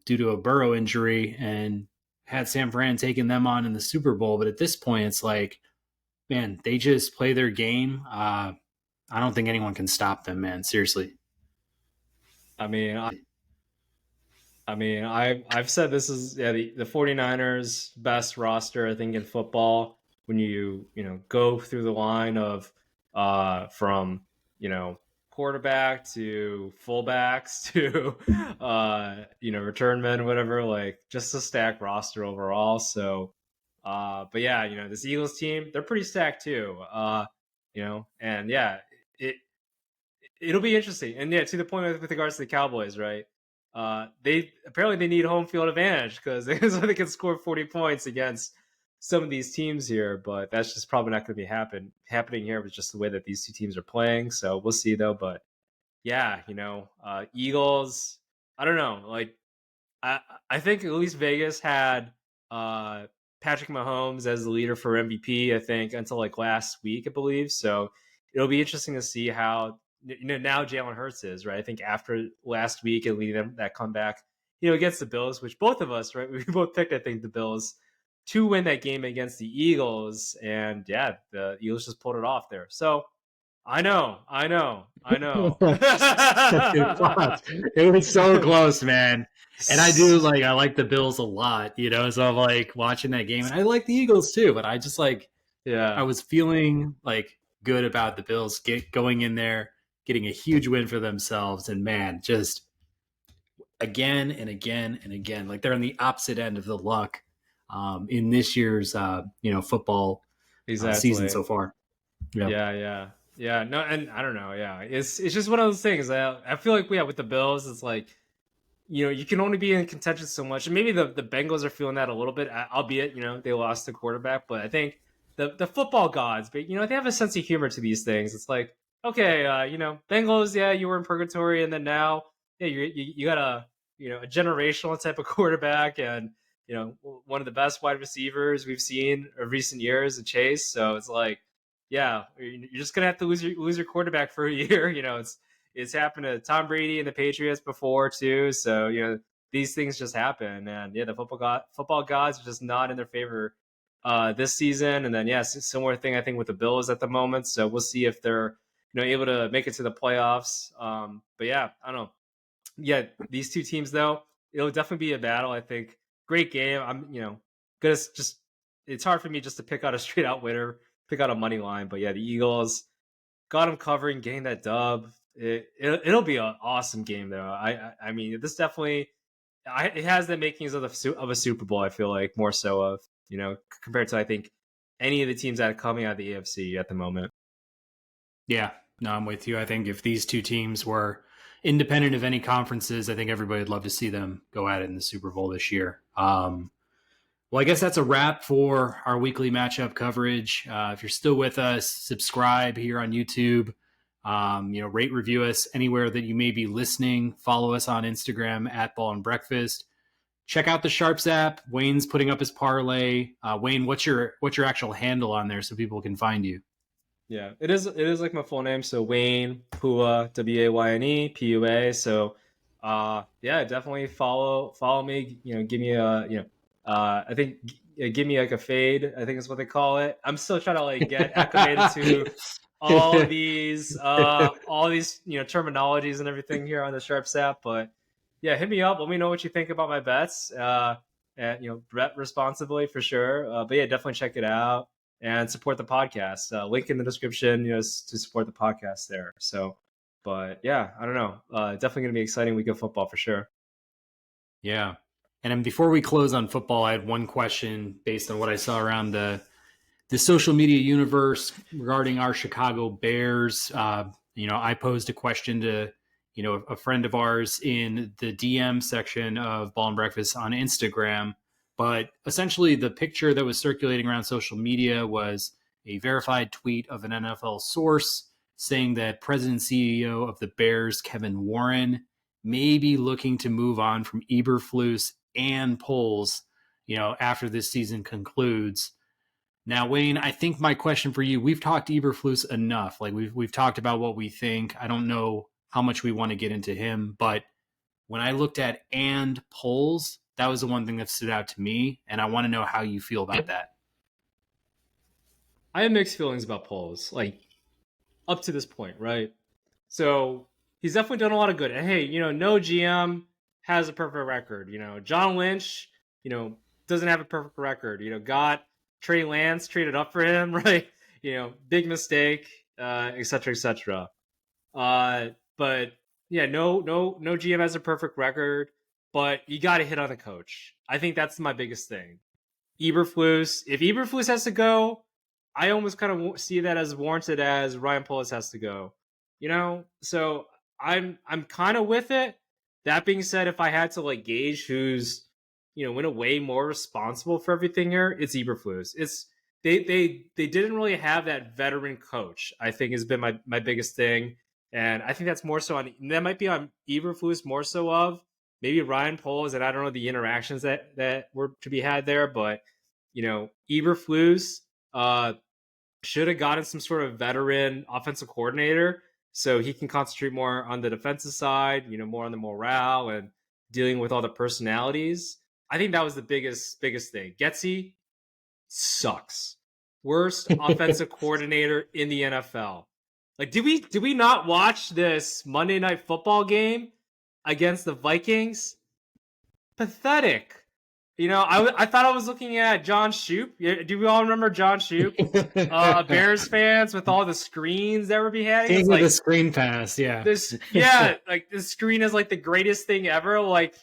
Speaker 1: due to a Burrow injury and had San Fran taking them on in the Super Bowl. But at this point, it's like, man, they just play their game. I don't think anyone can stop them, man. Seriously.
Speaker 2: I've said this is the 49ers best roster, I think, in football. When you go through the line of from quarterback to fullbacks to return men, whatever, like just a stacked roster overall. So but yeah, this Eagles team, they're pretty stacked too. And yeah, it'll be interesting. And yeah, to the point with regards to the Cowboys, right? They need home field advantage because they can score 40 points against some of these teams here, but that's just probably not going to be happening here with just the way that these two teams are playing. So we'll see though. But yeah, Eagles, I don't know. Like I think at least Vegas had Patrick Mahomes as the leader for MVP, I think, until like last week, I believe. So it'll be interesting to see how now Jalen Hurts is, right? I think after last week and leading them that comeback, against the Bills, which both of us, right, we both picked, I think, the Bills to win that game against the Eagles, and yeah, the Eagles just pulled it off there. So I know.
Speaker 1: It was so close, man. And I like the Bills a lot, so I'm like watching that game, and I like the Eagles too, but I just I was feeling like good about the Bills going in there, getting a huge win for themselves, and man, just again and again and again, like they're on the opposite end of the luck in this year's football season so far.
Speaker 2: Yeah. No, and I don't know. Yeah, it's just one of those things. I feel like with the Bills, it's like you can only be in contention so much. And maybe the Bengals are feeling that a little bit, albeit, they lost the quarterback. But I think the football gods, but, they have a sense of humor to these things. It's like, okay, Bengals, yeah, you were in purgatory. And then now, yeah, you got a generational type of quarterback and, one of the best wide receivers we've seen of recent years, Chase. So it's like, yeah, you're just going to have to lose your quarterback for a year. It's happened to Tom Brady and the Patriots before too. So these things just happen, and yeah, the football gods are just not in their favor this season. And then similar thing I think with the Bills at the moment. So we'll see if they're able to make it to the playoffs. But yeah, I don't know. Yeah, these two teams though, it'll definitely be a battle. I think great game. I'm gonna just it's hard for me just to pick out a straight out winner, pick out a money line. But yeah, the Eagles got them covering, getting that dub. It'll be an awesome game though. I mean, this definitely it has the makings of a Super Bowl. I feel like more so of compared to I think any of the teams that are coming out of the AFC at the moment.
Speaker 1: Yeah, no, I'm with you. I think if these two teams were independent of any conferences, I think everybody would love to see them go at it in the Super Bowl this year. Well, I guess that's a wrap for our weekly matchup coverage. If you're still with us, subscribe here on YouTube. Rate, review us anywhere that you may be listening. Follow us on Instagram at Ball and Breakfast. Check out the Sharps app. Wayne's putting up his parlay. Wayne, what's your actual handle on there so people can find you?
Speaker 2: Yeah, it is like my full name. So Wayne Pua, WAYNE PUA. So definitely follow me. Give me I think give me like a fade. I think is what they call it. I'm still trying to like get acclimated to all these terminologies and everything here on the Sharps app. But yeah, hit me up. Let me know what you think about my bets. And bet responsibly for sure. But yeah, definitely check it out and support the podcast. Link in the description, to support the podcast there. So, but yeah, I don't know. Definitely gonna be exciting week of football for sure.
Speaker 1: Yeah. And then before we close on football, I had one question based on what I saw around the social media universe regarding our Chicago Bears. I posed a question to, a friend of ours in the DM section of Ball and Breakfast on Instagram. But essentially the picture that was circulating around social media was a verified tweet of an NFL source saying that President and CEO of the Bears, Kevin Warren, may be looking to move on from Eberflus and Poles, after this season concludes. Now, Wayne, I think my question for you, we've talked Eberflus enough. Like we've talked about what we think. I don't know how much we want to get into him, but when I looked at and Poles, that was the one thing that stood out to me, and I want to know how you feel about that.
Speaker 2: I have mixed feelings about Poles, like up to this point, right? So he's definitely done a lot of good. And hey, no GM has a perfect record. John Lynch, doesn't have a perfect record. Got Trey Lance traded up for him, right? Big mistake, et cetera, et cetera. But yeah, no GM has a perfect record, but you got to hit on the coach. I think that's my biggest thing. Eberflus, if Eberflus has to go, I almost kind of see that as warranted as Ryan Poles has to go. So I'm kind of with it. That being said, if I had to like gauge who's in a way more responsible for everything here, it's Eberflus. It's they didn't really have that veteran coach. I think has been my biggest thing, and I think that's more so on that might be on Eberflus more so of maybe Ryan Poles, and I don't know the interactions that were to be had there, but Eberflus should have gotten some sort of veteran offensive coordinator so he can concentrate more on the defensive side, more on the morale and dealing with all the personalities. I think that was the biggest thing. Getsy sucks. Worst offensive coordinator in the NFL. Like, did we not watch this Monday Night Football game against the Vikings? Pathetic. I thought I was looking at John Shoop. Do we all remember John Shoop? Bears fans with all the screens that were behind.
Speaker 1: King of the screen pass, yeah.
Speaker 2: Like this screen is like the greatest thing ever. Like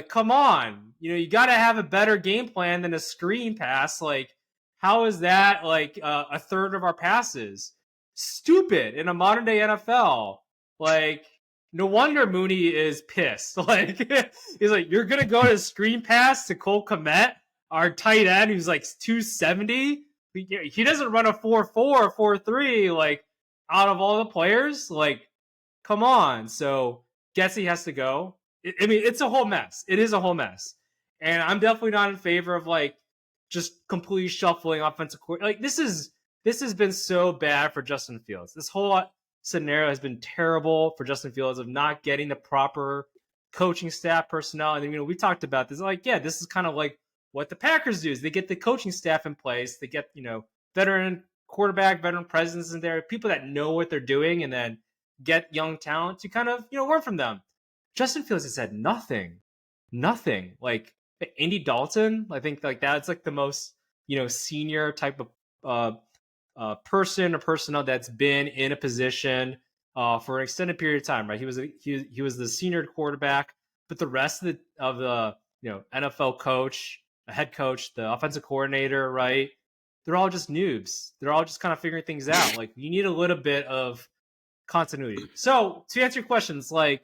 Speaker 2: come on. You got to have a better game plan than a screen pass. Like, how is that like a third of our passes? Stupid in a modern day NFL. Like, no wonder Mooney is pissed. Like he's like, you're gonna go to screen pass to Cole Kmet, our tight end, who's like 270. He doesn't run a 4.4, 4.3. Like out of all the players, like come on. So Getsy has to go. I mean, it's a whole mess. It is a whole mess, and I'm definitely not in favor of like just completely shuffling offensive court. Like this has been so bad for Justin Fields. This whole scenario has been terrible for Justin Fields of not getting the proper coaching staff personnel. And we talked about this. Like, yeah, this is kind of like what the Packers do is they get the coaching staff in place. They get, veteran quarterback, veteran presence in there, people that know what they're doing, and then get young talent to kind of, learn from them. Justin Fields has had nothing. Like Andy Dalton, I think like that's like the most, senior type of person or personnel that's been in a position for an extended period of time, right? He was the senior quarterback, but the rest of the NFL coach, a head coach, the offensive coordinator, right? They're all just noobs. They're all just kind of figuring things out. Like you need a little bit of continuity. So to answer your questions, like,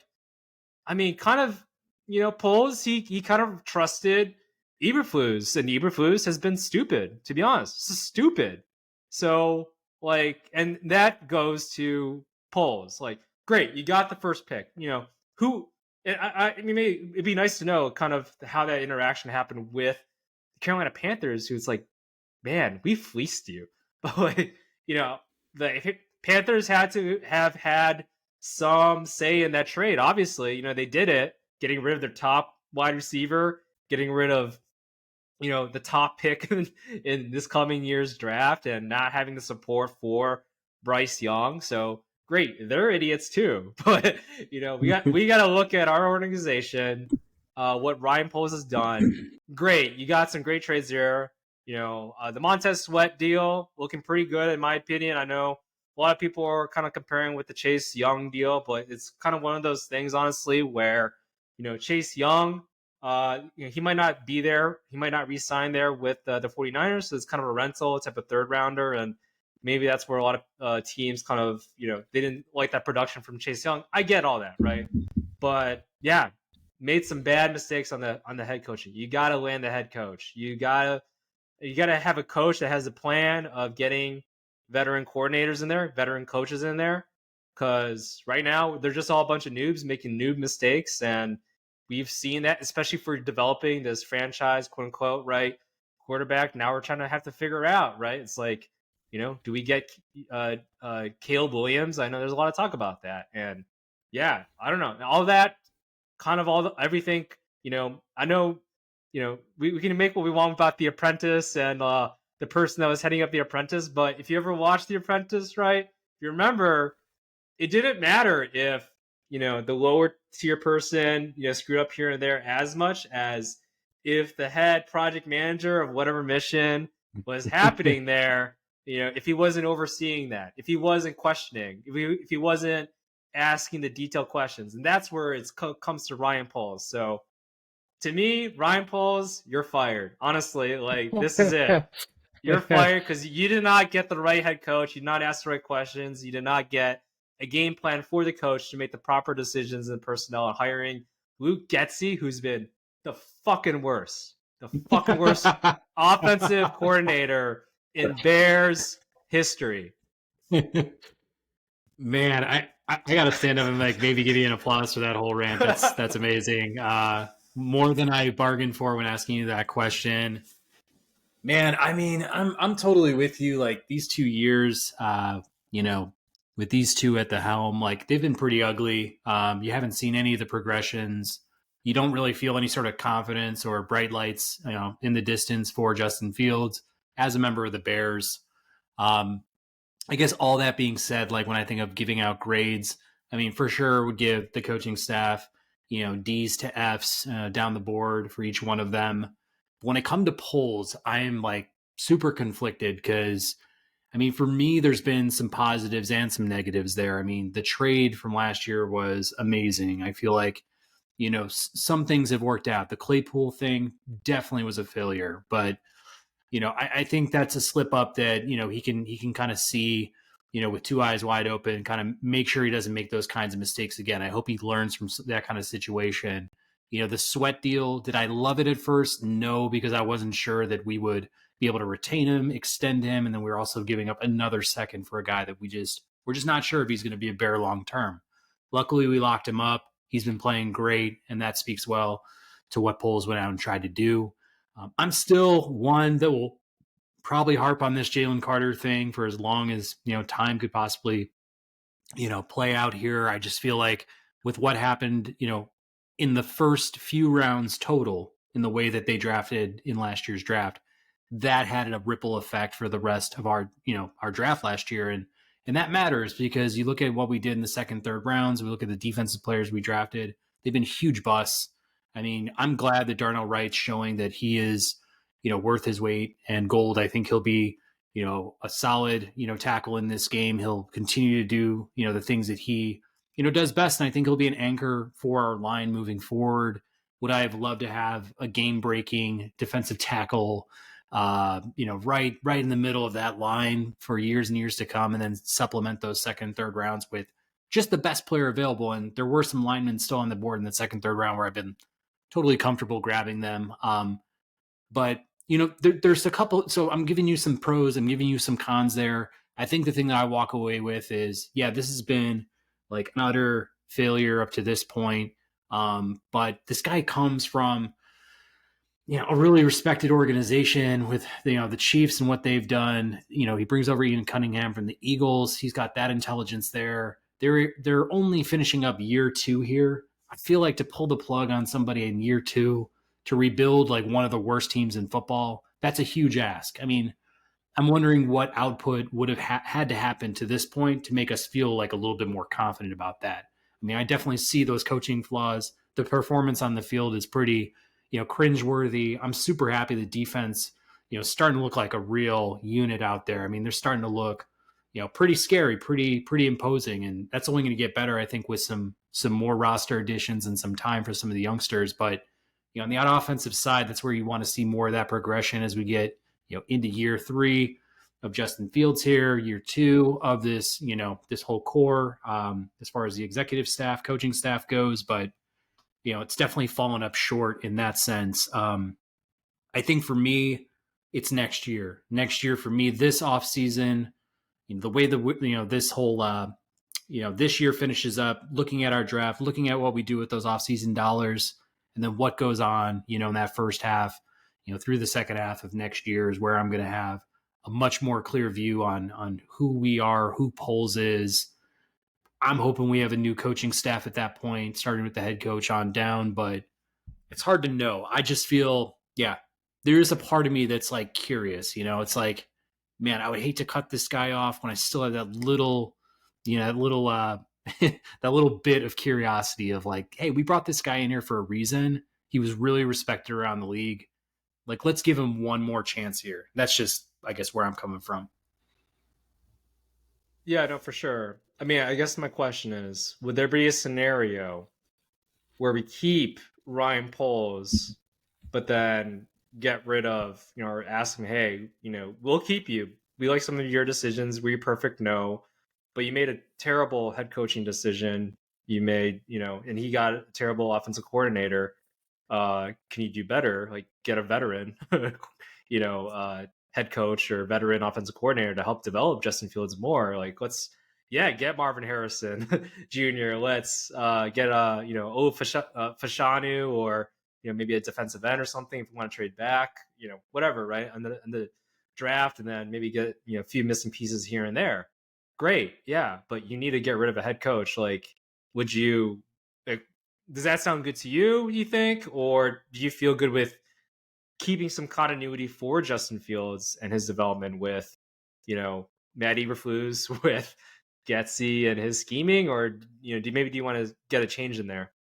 Speaker 2: I mean, kind of, Poles, he kind of trusted Eberflus, and Eberflus has been stupid, to be honest. This is stupid. So, like, and that goes to Poles. Like, great, you got the first pick. Who? I mean, it'd be nice to know kind of how that interaction happened with the Carolina Panthers, who's like, man, we fleeced you. But like, the Panthers had to have had some say in that trade. Obviously, they did it, getting rid of their top wide receiver, getting rid of the top pick in this coming year's draft, and not having the support for Bryce Young. So great, they're idiots too. But we got to look at our organization, what Ryan Poles has done. Great, you got some great trades there. The Montez Sweat deal looking pretty good in my opinion. I know a lot of people are kind of comparing with the Chase Young deal, but it's kind of one of those things, honestly, where Chase Young, he might not be there. He might not re-sign there with the 49ers. So it's kind of a rental type of third rounder. And maybe that's where a lot of teams kind of, they didn't like that production from Chase Young. I get all that, right? But yeah, made some bad mistakes on the head coaching. You got to land the head coach. You got to have a coach that has a plan of getting veteran coordinators in there, veteran coaches in there. Because right now they're just all a bunch of noobs making noob mistakes, and we've seen that, especially for developing this franchise, quote unquote, right, quarterback. Now we're trying to have to figure out, right? It's like, do we get Caleb Williams? I know there's a lot of talk about that, and yeah, I don't know. All that, kind of everything. I know, we can make what we want about The Apprentice and the person that was heading up The Apprentice, but if you ever watched The Apprentice, right, if you remember, it didn't matter if the lower tier person screwed up here and there as much as if the head project manager of whatever mission was happening there, if he wasn't overseeing that, if he wasn't questioning, if he wasn't asking the detailed questions. And that's where it comes to Ryan Poles. So to me, Ryan Poles, you're fired. Honestly, like, this is it. You're fired because you did not get the right head coach. You did not ask the right questions. You did not get a game plan for the coach to make the proper decisions in personnel and hiring Luke Getsy, who's been the fucking worst offensive coordinator in Bears history.
Speaker 1: Man, I gotta stand up and like maybe give you an applause for that whole rant. That's amazing. More than I bargained for when asking you that question. Man, I mean, I'm totally with you. Like these 2 years, with these two at the helm, like they've been pretty ugly. You haven't seen any of the progressions. You don't really feel any sort of confidence or bright lights, in the distance for Justin Fields as a member of the Bears. I guess all that being said, like when I think of giving out grades, I mean, for sure would give the coaching staff, D's to F's down the board for each one of them. When it comes to polls, I am like super conflicted because, I mean, for me, there's been some positives and some negatives there. I mean, the trade from last year was amazing. I feel like, some things have worked out. The Claypool thing definitely was a failure, but, I think that's a slip up that, he can kind of see, with two eyes wide open, kind of make sure he doesn't make those kinds of mistakes again. I hope he learns from that kind of situation. The Sweat deal, did I love it at first? No, because I wasn't sure that we would be able to retain him, extend him, and then we're also giving up another second for a guy that we're just not sure if he's going to be a Bear long term. Luckily, we locked him up. He's been playing great, and that speaks well to what Poles went out and tried to do. I'm still one that will probably harp on this Jalen Carter thing for as long as time could possibly play out here. I just feel like with what happened in the first few rounds total, in the way that they drafted in last year's draft, that had a ripple effect for the rest of our draft last year. And that matters because you look at what we did in the second, third rounds, we look at the defensive players we drafted, they've been huge busts. I mean, I'm glad that Darnell Wright's showing that he is, worth his weight and gold. I think he'll be, a solid, tackle in this game. He'll continue to do, the things that he, does best. And I think he'll be an anchor for our line moving forward. Would I have loved to have a game-breaking defensive tackle, right in the middle of that line for years and years to come, and then supplement those second, third rounds with just the best player available. And there were some linemen still on the board in the second, third round where I've been totally comfortable grabbing them. But there's a couple. So I'm giving you some pros. I'm giving you some cons there. I think the thing that I walk away with is, this has been like an utter failure up to this point. But this guy comes from, a really respected organization with, the Chiefs and what they've done. He brings over Ian Cunningham from the Eagles. He's got that intelligence there. They're only finishing up year 2 here. I feel like to pull the plug on somebody in year 2 to rebuild like one of the worst teams in football, that's a huge ask. I mean, I'm wondering what output would have had to happen to this point to make us feel like a little bit more confident about that. I mean, I definitely see those coaching flaws. The performance on the field is pretty, cringeworthy. I'm super happy the defense, starting to look like a real unit out there. I mean, they're starting to look, pretty scary, pretty imposing, and that's only going to get better, I think, with some more roster additions and some time for some of the youngsters. But on the offensive side, that's where you want to see more of that progression as we get, into year 3 of Justin Fields here, year 2 of this, this whole core, as far as the executive staff, coaching staff goes. But, it's definitely fallen up short in that sense. I think for me, it's next year. Next year for me, this offseason, the way this whole, this year finishes up, looking at our draft, looking at what we do with those offseason dollars, and then what goes on, in that first half, through the second half of next year is where I'm going to have a much more clear view on who we are, who Poles is. I'm hoping we have a new coaching staff at that point, starting with the head coach on down, but it's hard to know. I just feel, there is a part of me that's like curious, it's like, man, I would hate to cut this guy off when I still have that little, that little bit of curiosity of like, hey, we brought this guy in here for a reason. He was really respected around the league. Like, let's give him one more chance here. That's just, I guess, where I'm coming from.
Speaker 2: Yeah, no, for sure. I mean, I guess my question is, would there be a scenario where we keep Ryan Poles, but then get rid of, or ask him, hey, we'll keep you. We like some of your decisions. Were you perfect? No. But you made a terrible head coaching decision. You made, and he got a terrible offensive coordinator. Can you do better? Like, get a veteran, head coach or veteran offensive coordinator to help develop Justin Fields more. Like, let's, get Marvin Harrison Jr. Let's get Fashanu or maybe a defensive end or something if we want to trade back. Whatever, right? And the draft, and then maybe get a few missing pieces here and there. Great, yeah, but you need to get rid of a head coach. Like, would you? Like, does that sound good to you? You think, or do you feel good with keeping some continuity for Justin Fields and his development with, Matt Eberflus, with Getsy and his scheming, or do you want to get a change in there?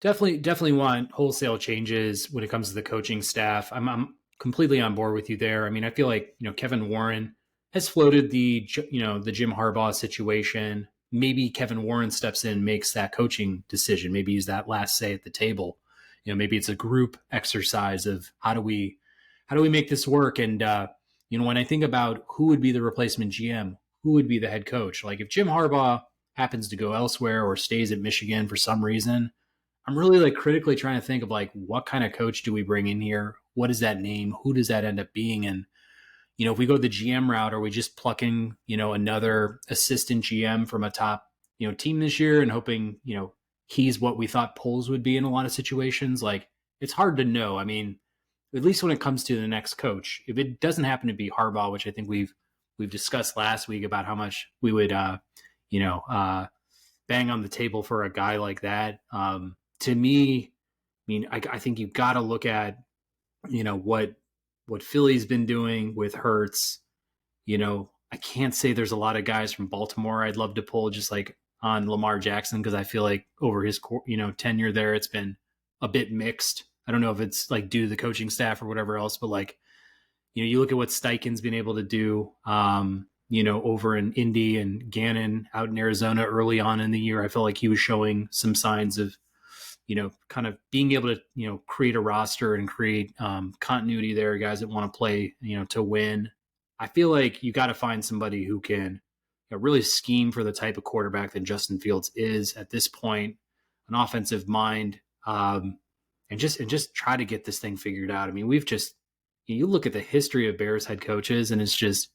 Speaker 1: Definitely want wholesale changes when it comes to the coaching staff. I'm completely on board with you there. I mean, I feel like Kevin Warren has floated the Jim Harbaugh situation. Maybe Kevin Warren steps in, makes that coaching decision. Maybe he's that last say at the table. Maybe it's a group exercise of how do we make this work? And when I think about who would be the replacement GM, who would be the head coach? Like if Jim Harbaugh happens to go elsewhere or stays at Michigan for some reason, I'm really like critically trying to think of like what kind of coach do we bring in here? What is that name? Who does that end up being? And if we go the GM route, are we just plucking, another assistant GM from a top, team this year and hoping, he's what we thought Poles would be in a lot of situations? Like it's hard to know. I mean, at least when it comes to the next coach, if it doesn't happen to be Harbaugh, which I think we've discussed last week about how much we would, bang on the table for a guy like that. To me, I mean, I think you've got to look at, what Philly's been doing with Hurts. I can't say there's a lot of guys from Baltimore I'd love to pull just like on Lamar Jackson because I feel like over his tenure there, it's been a bit mixed. I don't know if it's like due to the coaching staff or whatever else, but like, you look at what Steichen's been able to do, over in Indy and Gannon out in Arizona early on in the year. I felt like he was showing some signs of, kind of being able to, create a roster and create continuity there, guys that want to play, to win. I feel like you got to find somebody who can really scheme for the type of quarterback that Justin Fields is at this point, an offensive mind, and just try to get this thing figured out. I mean, you look at the history of Bears head coaches and it's just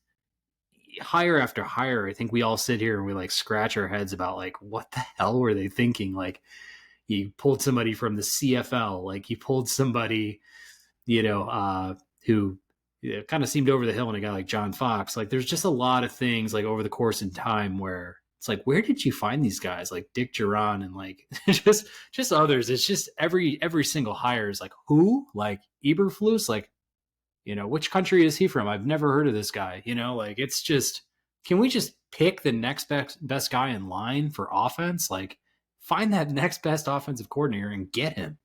Speaker 1: hire after hire. I think we all sit here and we like scratch our heads about like, what the hell were they thinking? Like you pulled somebody from the CFL, like you pulled somebody, who kind of seemed over the hill in a guy like John Fox. Like there's just a lot of things like over the course of time where it's like, where did you find these guys? Like Dick Duran and like just others. It's just every single hire is like, who? Like Eberflus? Like, which country is he from? I've never heard of this guy. Like it's just, can we just pick the next best guy in line for offense? Like find that next best offensive coordinator and get him.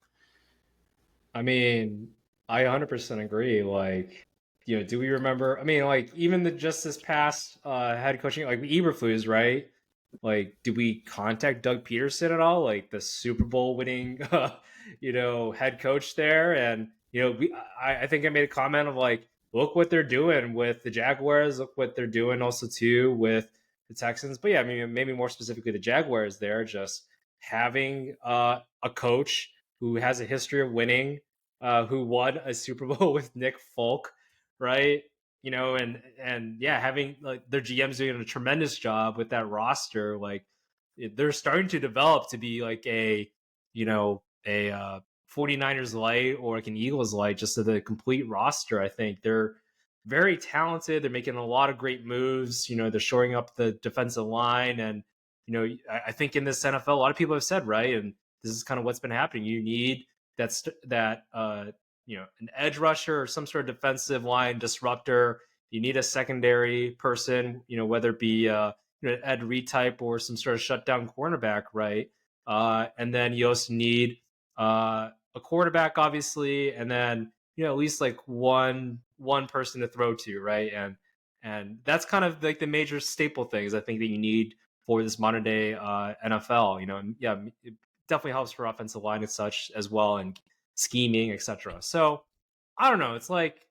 Speaker 2: I mean, I 100% agree. Like, do we remember? I mean, like even just this past head coaching, like Eberflus, right? Like, did we contact Doug Peterson at all? Like the Super Bowl winning, head coach there, and I think I made a comment of like, look what they're doing with the Jaguars. Look what they're doing also too with the Texans. But yeah, I mean, maybe more specifically the Jaguars there, just having a coach who has a history of winning, who won a Super Bowl with Nick Folk, right? And yeah, having like their GM's doing a tremendous job with that roster. Like they're starting to develop to be like a 49ers light or like an Eagles light, just to the complete roster. I think they're very talented. They're making a lot of great moves. They're shoring up the defensive line. And, I think in this NFL, a lot of people have said, right, and this is kind of what's been happening. You need an edge rusher or some sort of defensive line disruptor. You need a secondary person, whether it be Ed Reed type or some sort of shutdown cornerback, right? And then you also need a quarterback, obviously, and then at least like one person to throw to, right? And that's kind of like the major staple things I think that you need for this modern day NFL. And yeah, it definitely helps for offensive line and such as well, and scheming, etc. So I don't know. It's like,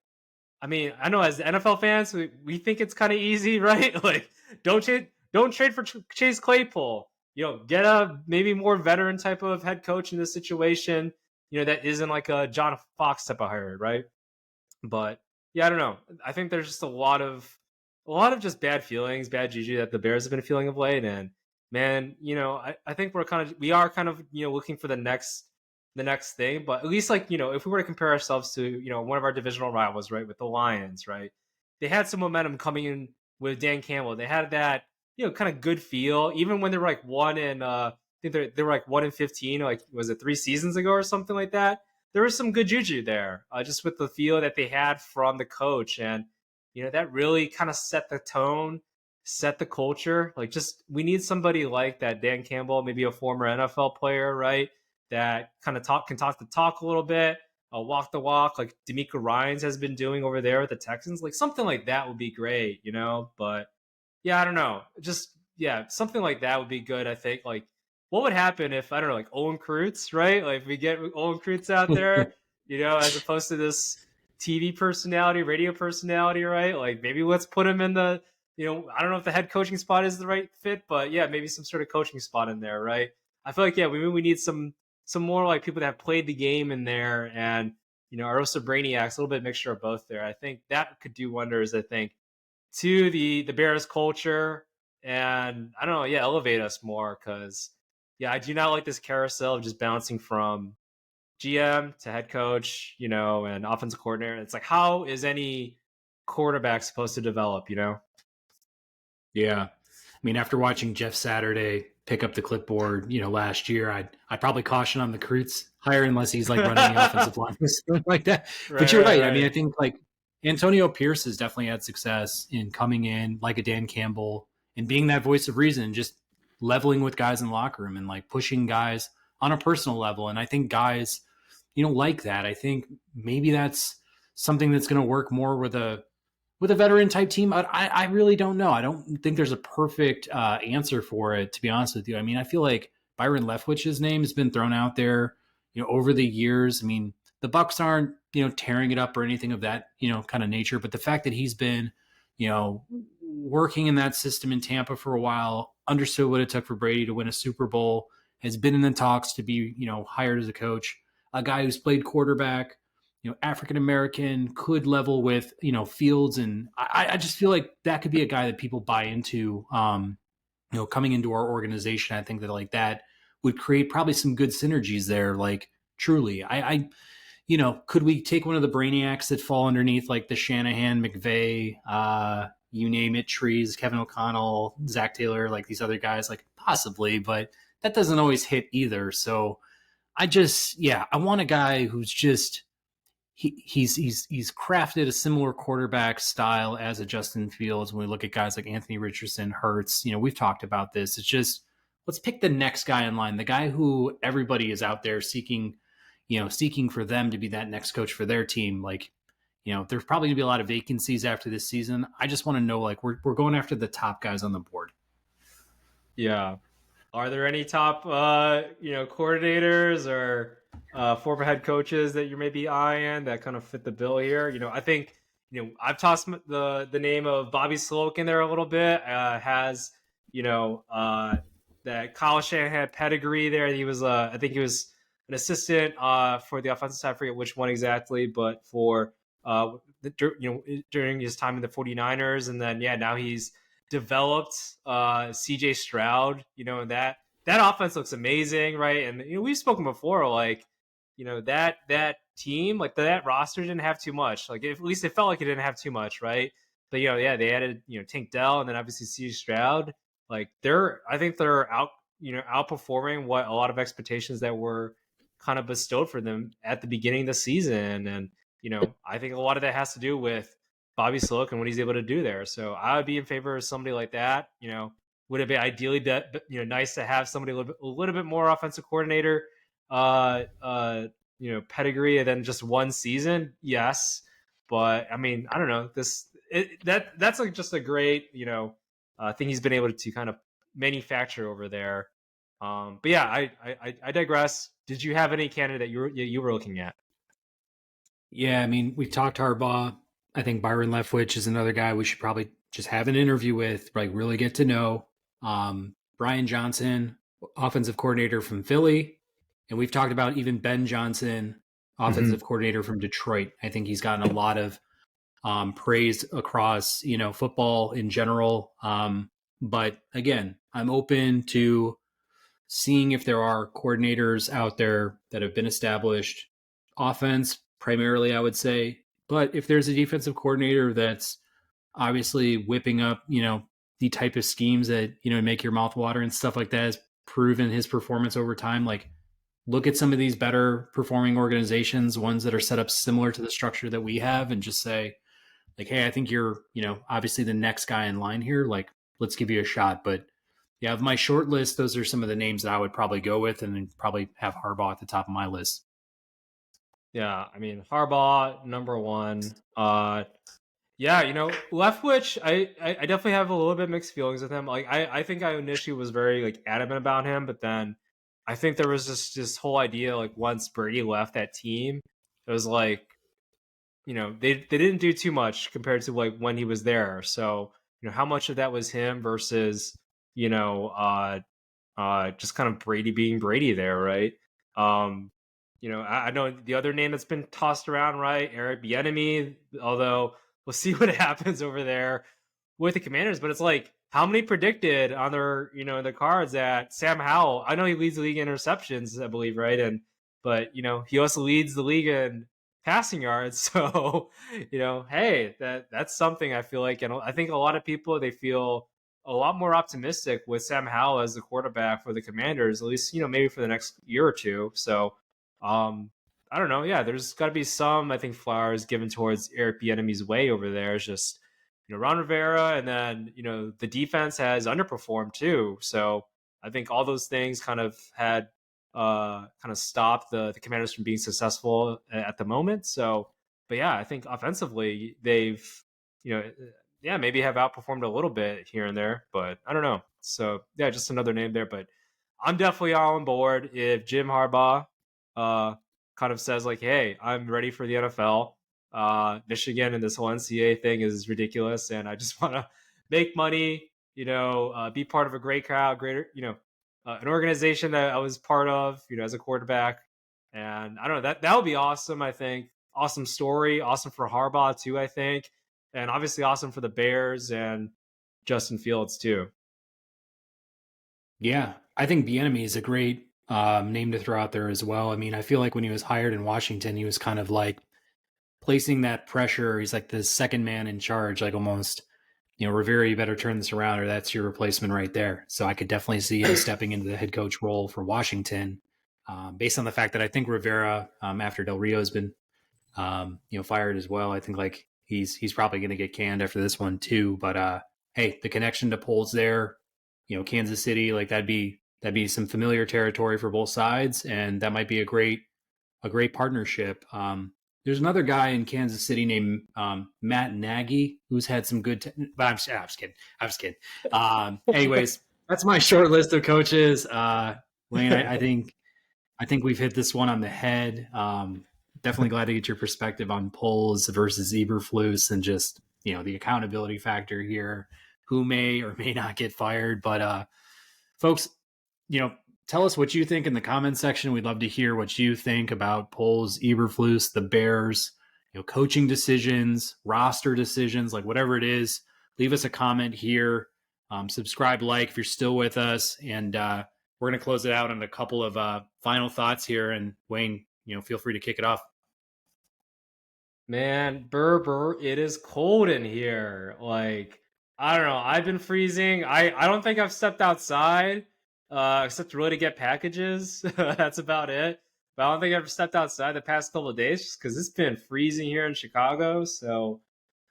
Speaker 2: I mean, I know as NFL fans, we think it's kind of easy, right? Like, don't trade for Chase Claypool. Get a maybe more veteran type of head coach in this situation. That isn't like a John Fox type of hire, right? But yeah, I don't know. I think there's just a lot of just bad feelings, bad juju that the Bears have been feeling of late. And man, I think we are kind of looking for the next thing. But at least like if we were to compare ourselves to one of our divisional rivals, right, with the Lions, right, they had some momentum coming in with Dan Campbell. They had that kind of good feel, even when they were like I think they were like 1-15, like was it 3 seasons ago or something like that. There was some good juju there, just with the feel that they had from the coach, and that really kind of set the tone, set the culture. Like, just we need somebody like that, Dan Campbell, maybe a former NFL player, right? That kind of can talk the talk a little bit, walk the walk, like D'Amico Ryans has been doing over there with the Texans. Like something like that would be great, But yeah, I don't know. Just yeah, something like that would be good. I think like what would happen if I don't know, like Owen Krutz, right? Like if we get Owen Krutz out there, as opposed to this TV personality, radio personality, right? Like maybe let's put him in the I don't know if the head coaching spot is the right fit, but yeah, maybe some sort of coaching spot in there, right? I feel like we need some more like people that have played the game in there, and are also brainiacs, a little bit mixture of both there. I think that could do wonders. I think to the Bears culture, and I don't know, yeah, elevate us more because yeah, I do not like this carousel of just bouncing from GM to head coach, and offensive coordinator. It's like, how is any quarterback supposed to develop?
Speaker 1: Yeah. I mean, after watching Jeff Saturday pick up the clipboard, last year, I'd probably caution on the Kreutz hire unless he's like running the offensive line or something like that. But
Speaker 2: Right,
Speaker 1: you're
Speaker 2: right,
Speaker 1: right. I mean, I
Speaker 2: right.
Speaker 1: think like Antonio Pierce has definitely had success in coming in like a Dan Campbell and being that voice of reason, just leveling with guys in the locker room and like pushing guys on a personal level. And I think guys, like that. I think maybe that's something that's going to work more with a veteran type team. I really don't know. I don't think there's a perfect answer for it, to be honest with you. I mean, I feel like Byron Leftwich's name has been thrown out there, over the years. I mean, the Bucks aren't, tearing it up or anything of that, kind of nature. But the fact that he's been, working in that system in Tampa for a while, understood what it took for Brady to win a Super Bowl, has been in the talks to be, hired as a coach, a guy who's played quarterback, African American, could level with, Fields. And I just feel like that could be a guy that people buy into, coming into our organization. I think that like that would create probably some good synergies there. Like truly, could we take one of the brainiacs that fall underneath like the Shanahan, McVay, you name it, trees, Kevin O'Connell, Zach Taylor, like these other guys, like possibly, but that doesn't always hit either. So I want a guy who's just, he's crafted a similar quarterback style as a Justin Fields. When we look at guys like Anthony Richardson, Hurts, we've talked about this. It's just, let's pick the next guy in line, the guy who everybody is out there seeking for them to be that next coach for their team. Like, there's probably gonna be a lot of vacancies after this season. I just want to know, like, we're going after the top guys on the board.
Speaker 2: Yeah. Are there any top, coordinators or former head coaches that you're maybe eyeing that kind of fit the bill here? I think, I've tossed the name of Bobby Sloak in there a little bit. Has, that Kyle Shanahan pedigree there. He was, I think he was an assistant for the offensive side. I forget which one exactly, but for, during his time in the 49ers. And then, yeah, now he's developed CJ Stroud, and that offense looks amazing, right? And we've spoken before, like, that team, like that roster didn't have too much. Like at least it felt like it didn't have too much, right? But yeah, they added Tank Dell and then obviously CJ Stroud. Like I think they're outperforming what a lot of expectations that were kind of bestowed for them at the beginning of the season. And I think a lot of that has to do with Bobby Sloak and what he's able to do there. So I would be in favor of somebody like that. Would it be ideally nice to have somebody a little bit more offensive coordinator pedigree than just one season? Yes, but I mean, I don't know. That's like just a great thing he's been able to kind of manufacture over there. But yeah, I digress. Did you have any candidate you were looking at?
Speaker 1: Yeah, I mean, we've talked Harbaugh. I think Byron Leftwich is another guy we should probably just have an interview with, like really get to know. Brian Johnson, offensive coordinator from Philly. And we've talked about even Ben Johnson,
Speaker 2: Mm-hmm.
Speaker 1: offensive coordinator from Detroit. I think he's gotten a lot of praise across, football in general. But again, I'm open to seeing if there are coordinators out there that have been established. Offense, primarily, I would say. But if there's a defensive coordinator that's obviously whipping up, the type of schemes that, make your mouth water and stuff like that, has proven his performance over time. Like, look at some of these better performing organizations, ones that are set up similar to the structure that we have, and just say, like, hey, I think you're, obviously the next guy in line here. Like, let's give you a shot. But yeah, of my short list, those are some of the names that I would probably go with, and then probably have Harbaugh at the top of my list.
Speaker 2: Yeah, I mean Harbaugh number one. Yeah, Leftwich, I definitely have a little bit mixed feelings with him. Like I think I initially was very like adamant about him, but then I think there was just this whole idea like once Brady left that team, it was like they didn't do too much compared to like when he was there. So how much of that was him versus, you know, just kind of Brady being Brady there, right? Um, I know the other name that's been tossed around, right? Eric Bieniemy, although we'll see what happens over there with the Commanders. But it's like, how many predicted on their, their cards that Sam Howell? I know he leads the league in interceptions, I believe, right? But he also leads the league in passing yards. So, hey, that's something I feel like, and I think a lot of people they feel a lot more optimistic with Sam Howell as the quarterback for the Commanders, at least, maybe for the next year or two. So, I don't know. Yeah, there's got to be some, I think, flowers given towards Eric Bieniemy's way over there. It's just, Ron Rivera, and then, the defense has underperformed too. So I think all those things kind of had kind of stopped the Commanders from being successful at the moment. So, but yeah, I think offensively they've, you know, yeah, maybe have outperformed a little bit here and there, but I don't know. So yeah, just another name there. But I'm definitely all on board if Jim Harbaugh kind of says like, "Hey, I'm ready for the NFL. Michigan and this whole NCAA thing is ridiculous, and I just want to make money. Be part of a great crowd, greater, an organization that I was part of, as a quarterback. And I don't know, that would be awesome. I think awesome story, awesome for Harbaugh too. I think, and obviously awesome for the Bears and Justin Fields too.
Speaker 1: Yeah, I think Bieniemy is a great name to throw out there as well. I mean, I feel like when he was hired in Washington, he was kind of like placing that pressure. He's like the second man in charge, like almost, Rivera, you better turn this around or that's your replacement right there. So I could definitely see him stepping into the head coach role for Washington, based on the fact that I think Rivera, after Del Rio has been, fired as well. I think like he's probably going to get canned after this one too. But hey, the connection to polls there, Kansas City, like that'd be some familiar territory for both sides, and that might be a great partnership. There's another guy in Kansas City named Matt Nagy who's had some good. But I'm just kidding. I'm just kidding. Anyways, that's my short list of coaches. Wayne, I think we've hit this one on the head. Definitely glad to get your perspective on Poles versus Eberflus and just the accountability factor here. Who may or may not get fired, but folks, tell us what you think in the comments section. We'd love to hear what you think about Poles, Eberflus, the Bears, coaching decisions, roster decisions, like whatever it is. Leave us a comment here. Subscribe, like if you're still with us, and we're going to close it out on a couple of final thoughts here. And Wayne, feel free to kick it off.
Speaker 2: Man, Burr, it is cold in here. Like, I don't know. I've been freezing. I don't think I've stepped outside, except really to get packages. That's about it. But I don't think I've stepped outside the past couple of days just because it's been freezing here in Chicago. So,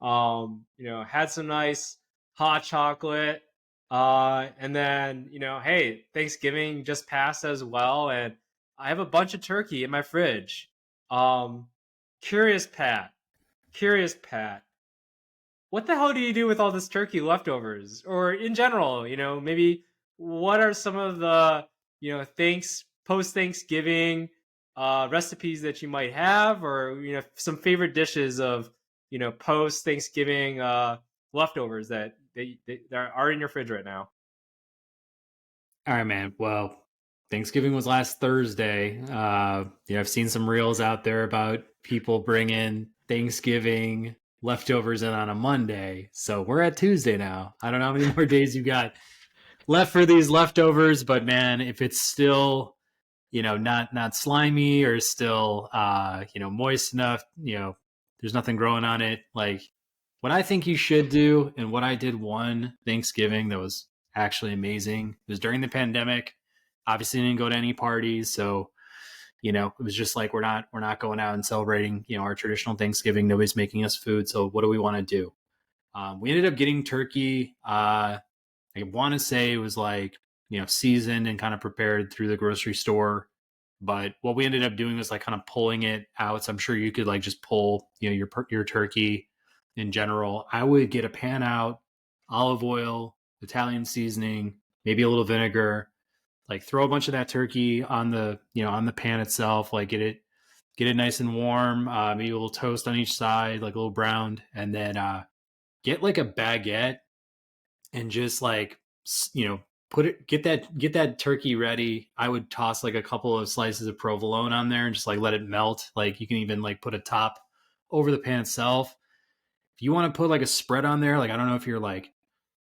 Speaker 2: had some nice hot chocolate. And then, hey, Thanksgiving just passed as well. And I have a bunch of turkey in my fridge. Um, Curious Pat. Curious Pat. What the hell do you do with all this turkey leftovers? Or in general, maybe what are some of the, thanks post Thanksgiving recipes that you might have, or some favorite dishes of post Thanksgiving leftovers that are in your fridge right now?
Speaker 1: All right, man. Well, Thanksgiving was last Thursday. I've seen some reels out there about people bringing Thanksgiving leftovers in on a Monday. So we're at Tuesday now. I don't know how many more days you got left for these leftovers, but man, if it's still, not slimy or still, moist enough, there's nothing growing on it. Like what I think you should do, and what I did one Thanksgiving that was actually amazing. It was during the pandemic. Obviously didn't go to any parties, so it was just like we're not going out and celebrating our traditional Thanksgiving. Nobody's making us food, so what do we want to do? We ended up getting turkey. I want to say it was like seasoned and kind of prepared through the grocery store. But what we ended up doing was like kind of pulling it out. So I'm sure you could like just pull your turkey in general. I would get a pan out, olive oil, Italian seasoning, maybe a little vinegar, like throw a bunch of that turkey on the pan itself, like get it nice and warm, maybe a little toast on each side, like a little browned, and then get like a baguette and just like, get that turkey ready. I would toss like a couple of slices of provolone on there and just like let it melt. Like you can even like put a top over the pan itself. If you want to put like a spread on there, like I don't know if you're like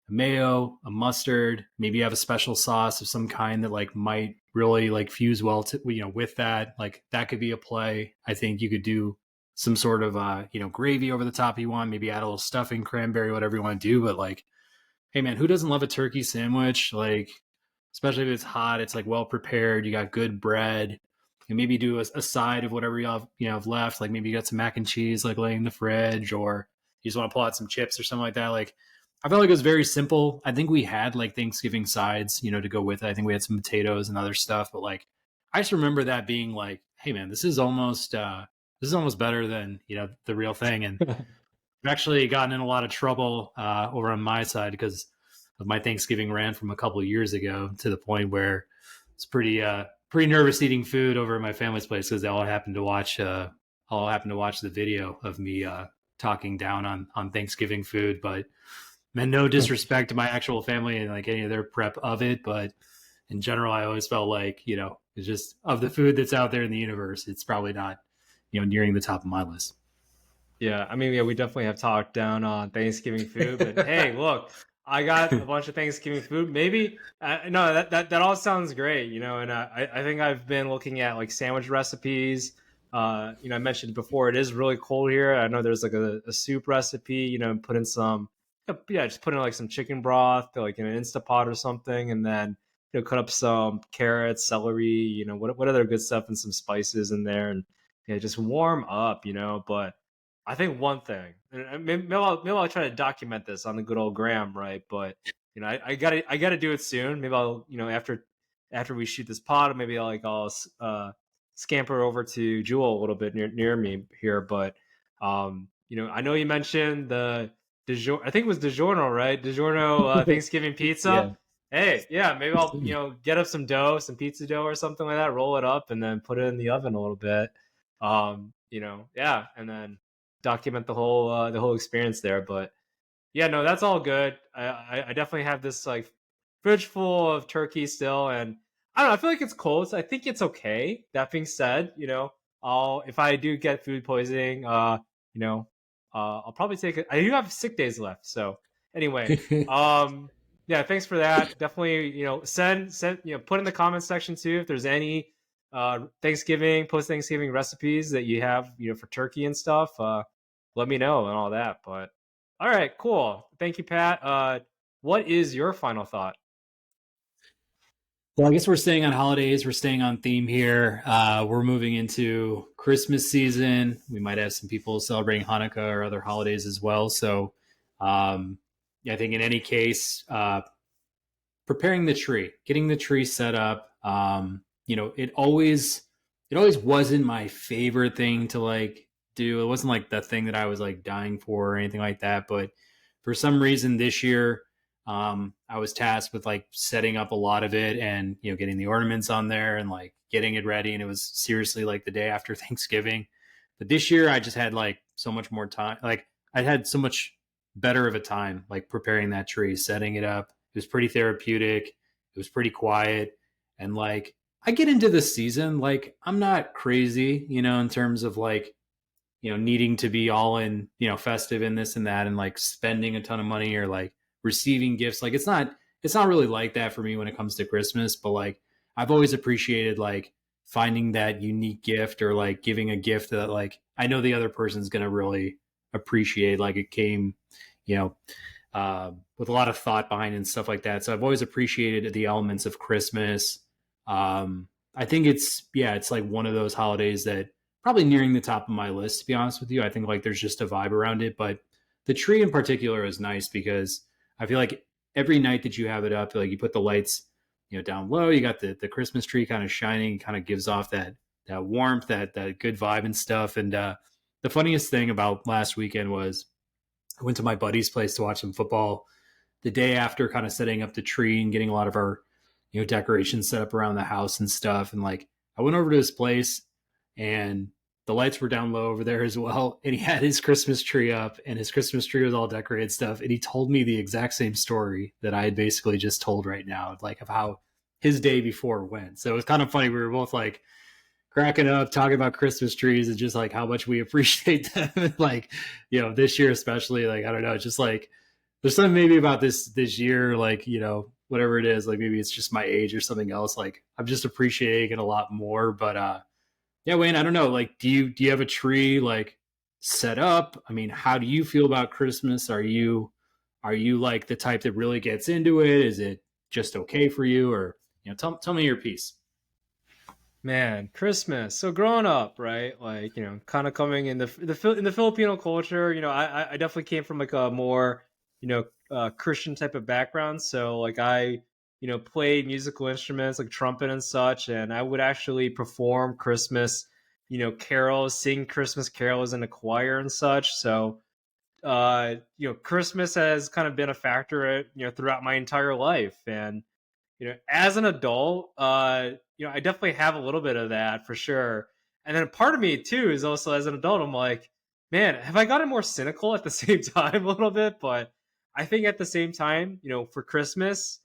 Speaker 1: a mayo, a mustard, maybe you have a special sauce of some kind that like might really like fuse well to, with that. Like that could be a play. I think you could do some sort of gravy over the top if you want, maybe add a little stuffing, cranberry, whatever you want to do. But like, hey man, who doesn't love a turkey sandwich? Like, especially if it's hot, it's like well prepared. You got good bread, and maybe do a side of whatever have left. Like maybe you got some mac and cheese like laying in the fridge, or you just want to pull out some chips or something like that. Like, I felt like it was very simple. I think we had like Thanksgiving sides, to go with it. I think we had some potatoes and other stuff, but like, I just remember that being like, hey man, this is almost better than the real thing. And I've actually gotten in a lot of trouble over on my side because of my Thanksgiving rant from a couple of years ago, to the point where it's pretty nervous eating food over at my family's place because they all happened to watch the video of me talking down on Thanksgiving food. But man, no disrespect to my actual family and like any of their prep of it, but in general, I always felt like it's just of the food that's out there in the universe, it's probably not nearing the top of my list.
Speaker 2: Yeah, I mean, yeah, we definitely have talked down on Thanksgiving food, but hey, look, I got a bunch of Thanksgiving food. Maybe no, that all sounds great, and I think I've been looking at like sandwich recipes. I mentioned before it is really cold here. I know there's like a soup recipe, put in some, yeah, just put in like some chicken broth, like in an Instapot or something, and then cut up some carrots, celery, what other good stuff, and some spices in there, and yeah, just warm up, but. I think one thing, and maybe I'll try to document this on the good old gram, right? But I gotta do it soon. Maybe I'll after we shoot this pod, maybe I'll scamper over to Jewel a little bit near me here. But I know you mentioned the DiGiorno, I think it was DiGiorno, right? DiGiorno Thanksgiving pizza.
Speaker 1: Yeah.
Speaker 2: Hey, yeah, maybe I'll get up some dough, some pizza dough or something like that, roll it up, and then put it in the oven a little bit. Yeah, and then document the whole experience there. But yeah, no, that's all good. I definitely have this like fridge full of turkey still, and I don't know. I feel like it's cold, so I think it's okay. That being said, I'll if I do get food poisoning, I'll probably take it. I do have sick days left, so anyway, yeah, thanks for that. Definitely, send put in the comments section too if there's any Thanksgiving, post Thanksgiving recipes that you have, for turkey and stuff. Let me know and all that. But all right, cool. Thank you, Pat. What is your final thought?
Speaker 1: Well, I guess we're staying on holidays. We're staying on theme here. We're moving into Christmas season. We might have some people celebrating Hanukkah or other holidays as well. So, yeah, I think in any case, preparing the tree, getting the tree set up. It always wasn't my favorite thing to like do. It wasn't like the thing that I was like dying for or anything like that. But for some reason this year, I was tasked with like setting up a lot of it and getting the ornaments on there and like getting it ready. And it was seriously like the day after Thanksgiving. But this year I just had like so much more time. Like I had so much better of a time like preparing that tree, setting it up. It was pretty therapeutic. It was pretty quiet. And like I get into the season, like I'm not crazy, in terms of like, needing to be all in, festive in this and that and like spending a ton of money or like receiving gifts. Like it's not really like that for me when it comes to Christmas, but like I've always appreciated like finding that unique gift or like giving a gift that like I know the other person's going to really appreciate. Like it came, you know, with a lot of thought behind it and stuff like that. So I've always appreciated the elements of Christmas. I think it's like one of those holidays that probably nearing the top of my list, to be honest with you. I think like there's just a vibe around it, but the tree in particular is nice because I feel like every night that you have it up, like you put the lights, down low, you got the Christmas tree kind of shining, kind of gives off that warmth, that good vibe and stuff. And the funniest thing about last weekend was I went to my buddy's place to watch some football the day after kind of setting up the tree and getting a lot of our, decorations set up around the house and stuff. And like, I went over to his place and the lights were down low over there as well, and he had his Christmas tree up, and his Christmas tree was all decorated stuff, and he told me the exact same story that I had basically just told right now, like of how his day before went. So it was kind of funny. We were both like cracking up, talking about Christmas trees and just like how much we appreciate them. Like, this year especially, like, I don't know, just like there's something maybe about this year, like, whatever it is, like maybe it's just my age or something else. Like I'm just appreciating it a lot more. But yeah, Wayne, I don't know. Like, do you have a tree like set up? I mean, how do you feel about Christmas? Are you like the type that really gets into it? Is it just okay for you? Or tell me your piece.
Speaker 2: Man, Christmas. So growing up, right? Like, kind of coming in in the Filipino culture, I definitely came from like a more, Christian type of background. So like I, played musical instruments like trumpet and such, and I would actually perform Christmas, carols, sing Christmas carols in a choir and such. So Christmas has kind of been a factor, throughout my entire life. And as an adult, I definitely have a little bit of that for sure. And then part of me too is also as an adult, I'm like, man, have I gotten more cynical at the same time a little bit? But I think at the same time, for Christmas,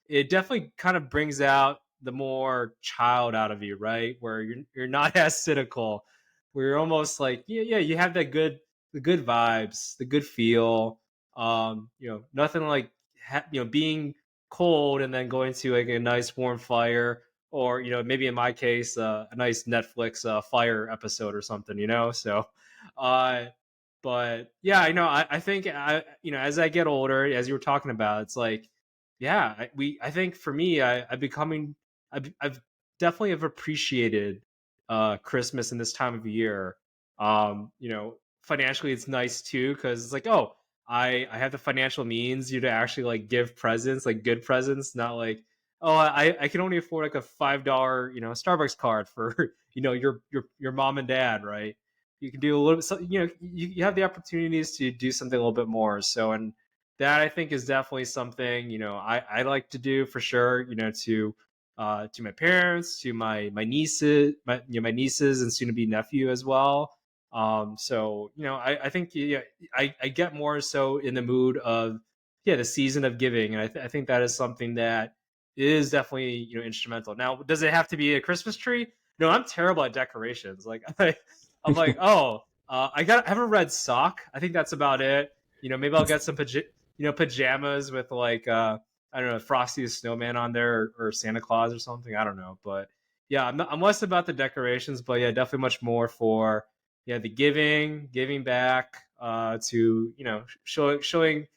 Speaker 2: it definitely kind of brings out the more child out of you, right? Where you're not as cynical, where you're almost like, yeah, you have the good vibes, the good feel. Nothing like being cold and then going to like a nice warm fire, or maybe in my case a nice Netflix fire episode or something, so uh but yeah, I think as I get older, as you were talking about, it's like, yeah, I think for me, I've becoming I've definitely have appreciated Christmas in this time of year. Financially it's nice too, because it's like, oh, I have the financial means to actually like give presents, like good presents, not like, oh, I can only afford like a $5 Starbucks card for your mom and dad, right? You can do a little bit, so, you have the opportunities to do something a little bit more. So, and that I think is definitely something I like to do for sure. To my parents, to my nieces, my nieces and soon to be nephew as well. So I think, yeah, I get more so in the mood of, yeah, the season of giving, and I think that is something that is definitely instrumental. Now, does it have to be a Christmas tree? No, I'm terrible at decorations. Like I'm like, oh, I have a red sock. I think that's about it. Maybe I'll get some pajamas with like I don't know, Frosty the Snowman on there, or Santa Claus or something. I don't know, but yeah, I'm less about the decorations, but yeah, definitely much more for, yeah, the giving back, to showing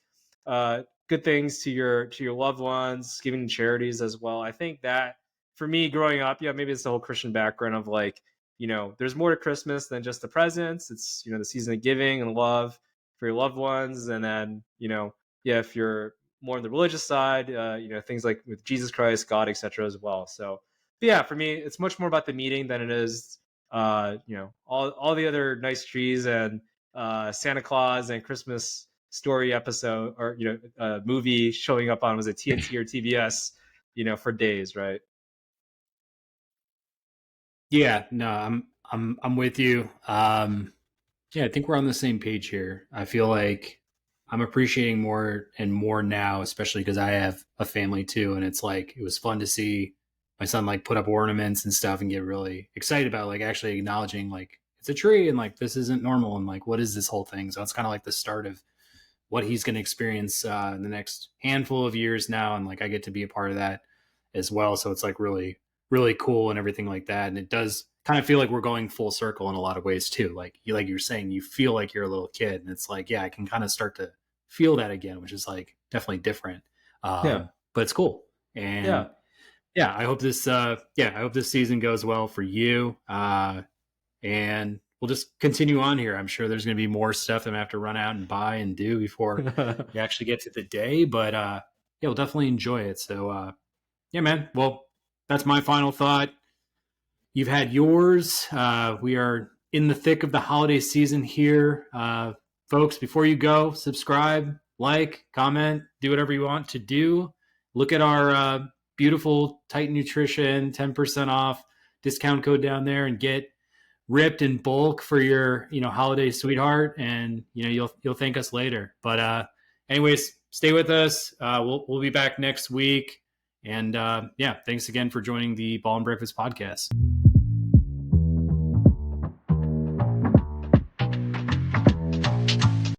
Speaker 2: good things to your loved ones, giving to charities as well. I think that for me growing up, yeah, maybe it's the whole Christian background of like, there's more to Christmas than just the presents. It's the season of giving and love for your loved ones, and then yeah, if you're more on the religious side, things like with Jesus Christ, God, etc. as well. So, but yeah, for me, it's much more about the meeting than it is all the other nice trees and Santa Claus and Christmas story episode, or movie showing up on, was it TNT or TBS, for days, right?
Speaker 1: Yeah, no, I'm with you. Yeah, I think we're on the same page here. I feel like I'm appreciating more and more now, especially because I have a family too, and it's like it was fun to see my son like put up ornaments and stuff and get really excited about like actually acknowledging like it's a tree and like this isn't normal and like what is this whole thing. So it's kind of like the start of what he's going to experience in the next handful of years now, and like I get to be a part of that as well. So it's like really cool and everything like that. And it does kind of feel like we're going full circle in a lot of ways too. Like you're saying, you feel like you're a little kid, and it's like, yeah, I can kind of start to feel that again, which is like definitely different.
Speaker 2: Yeah,
Speaker 1: But it's cool. And
Speaker 2: yeah.
Speaker 1: yeah, I hope this season goes well for you. And we'll just continue on here. I'm sure there's going to be more stuff that I have to run out and buy and do before we actually get to the day. But yeah, we'll definitely enjoy it. So yeah, man. Well, that's my final thought. You've had yours. We are in the thick of the holiday season here. Folks, before you go, subscribe, like, comment, do whatever you want to do. Look at our beautiful Titan Nutrition 10% off discount code down there and get ripped in bulk for your, holiday sweetheart, and you'll thank us later. But anyways, stay with us. We'll be back next week, and yeah, thanks again for joining the Ball and Breakfast podcast.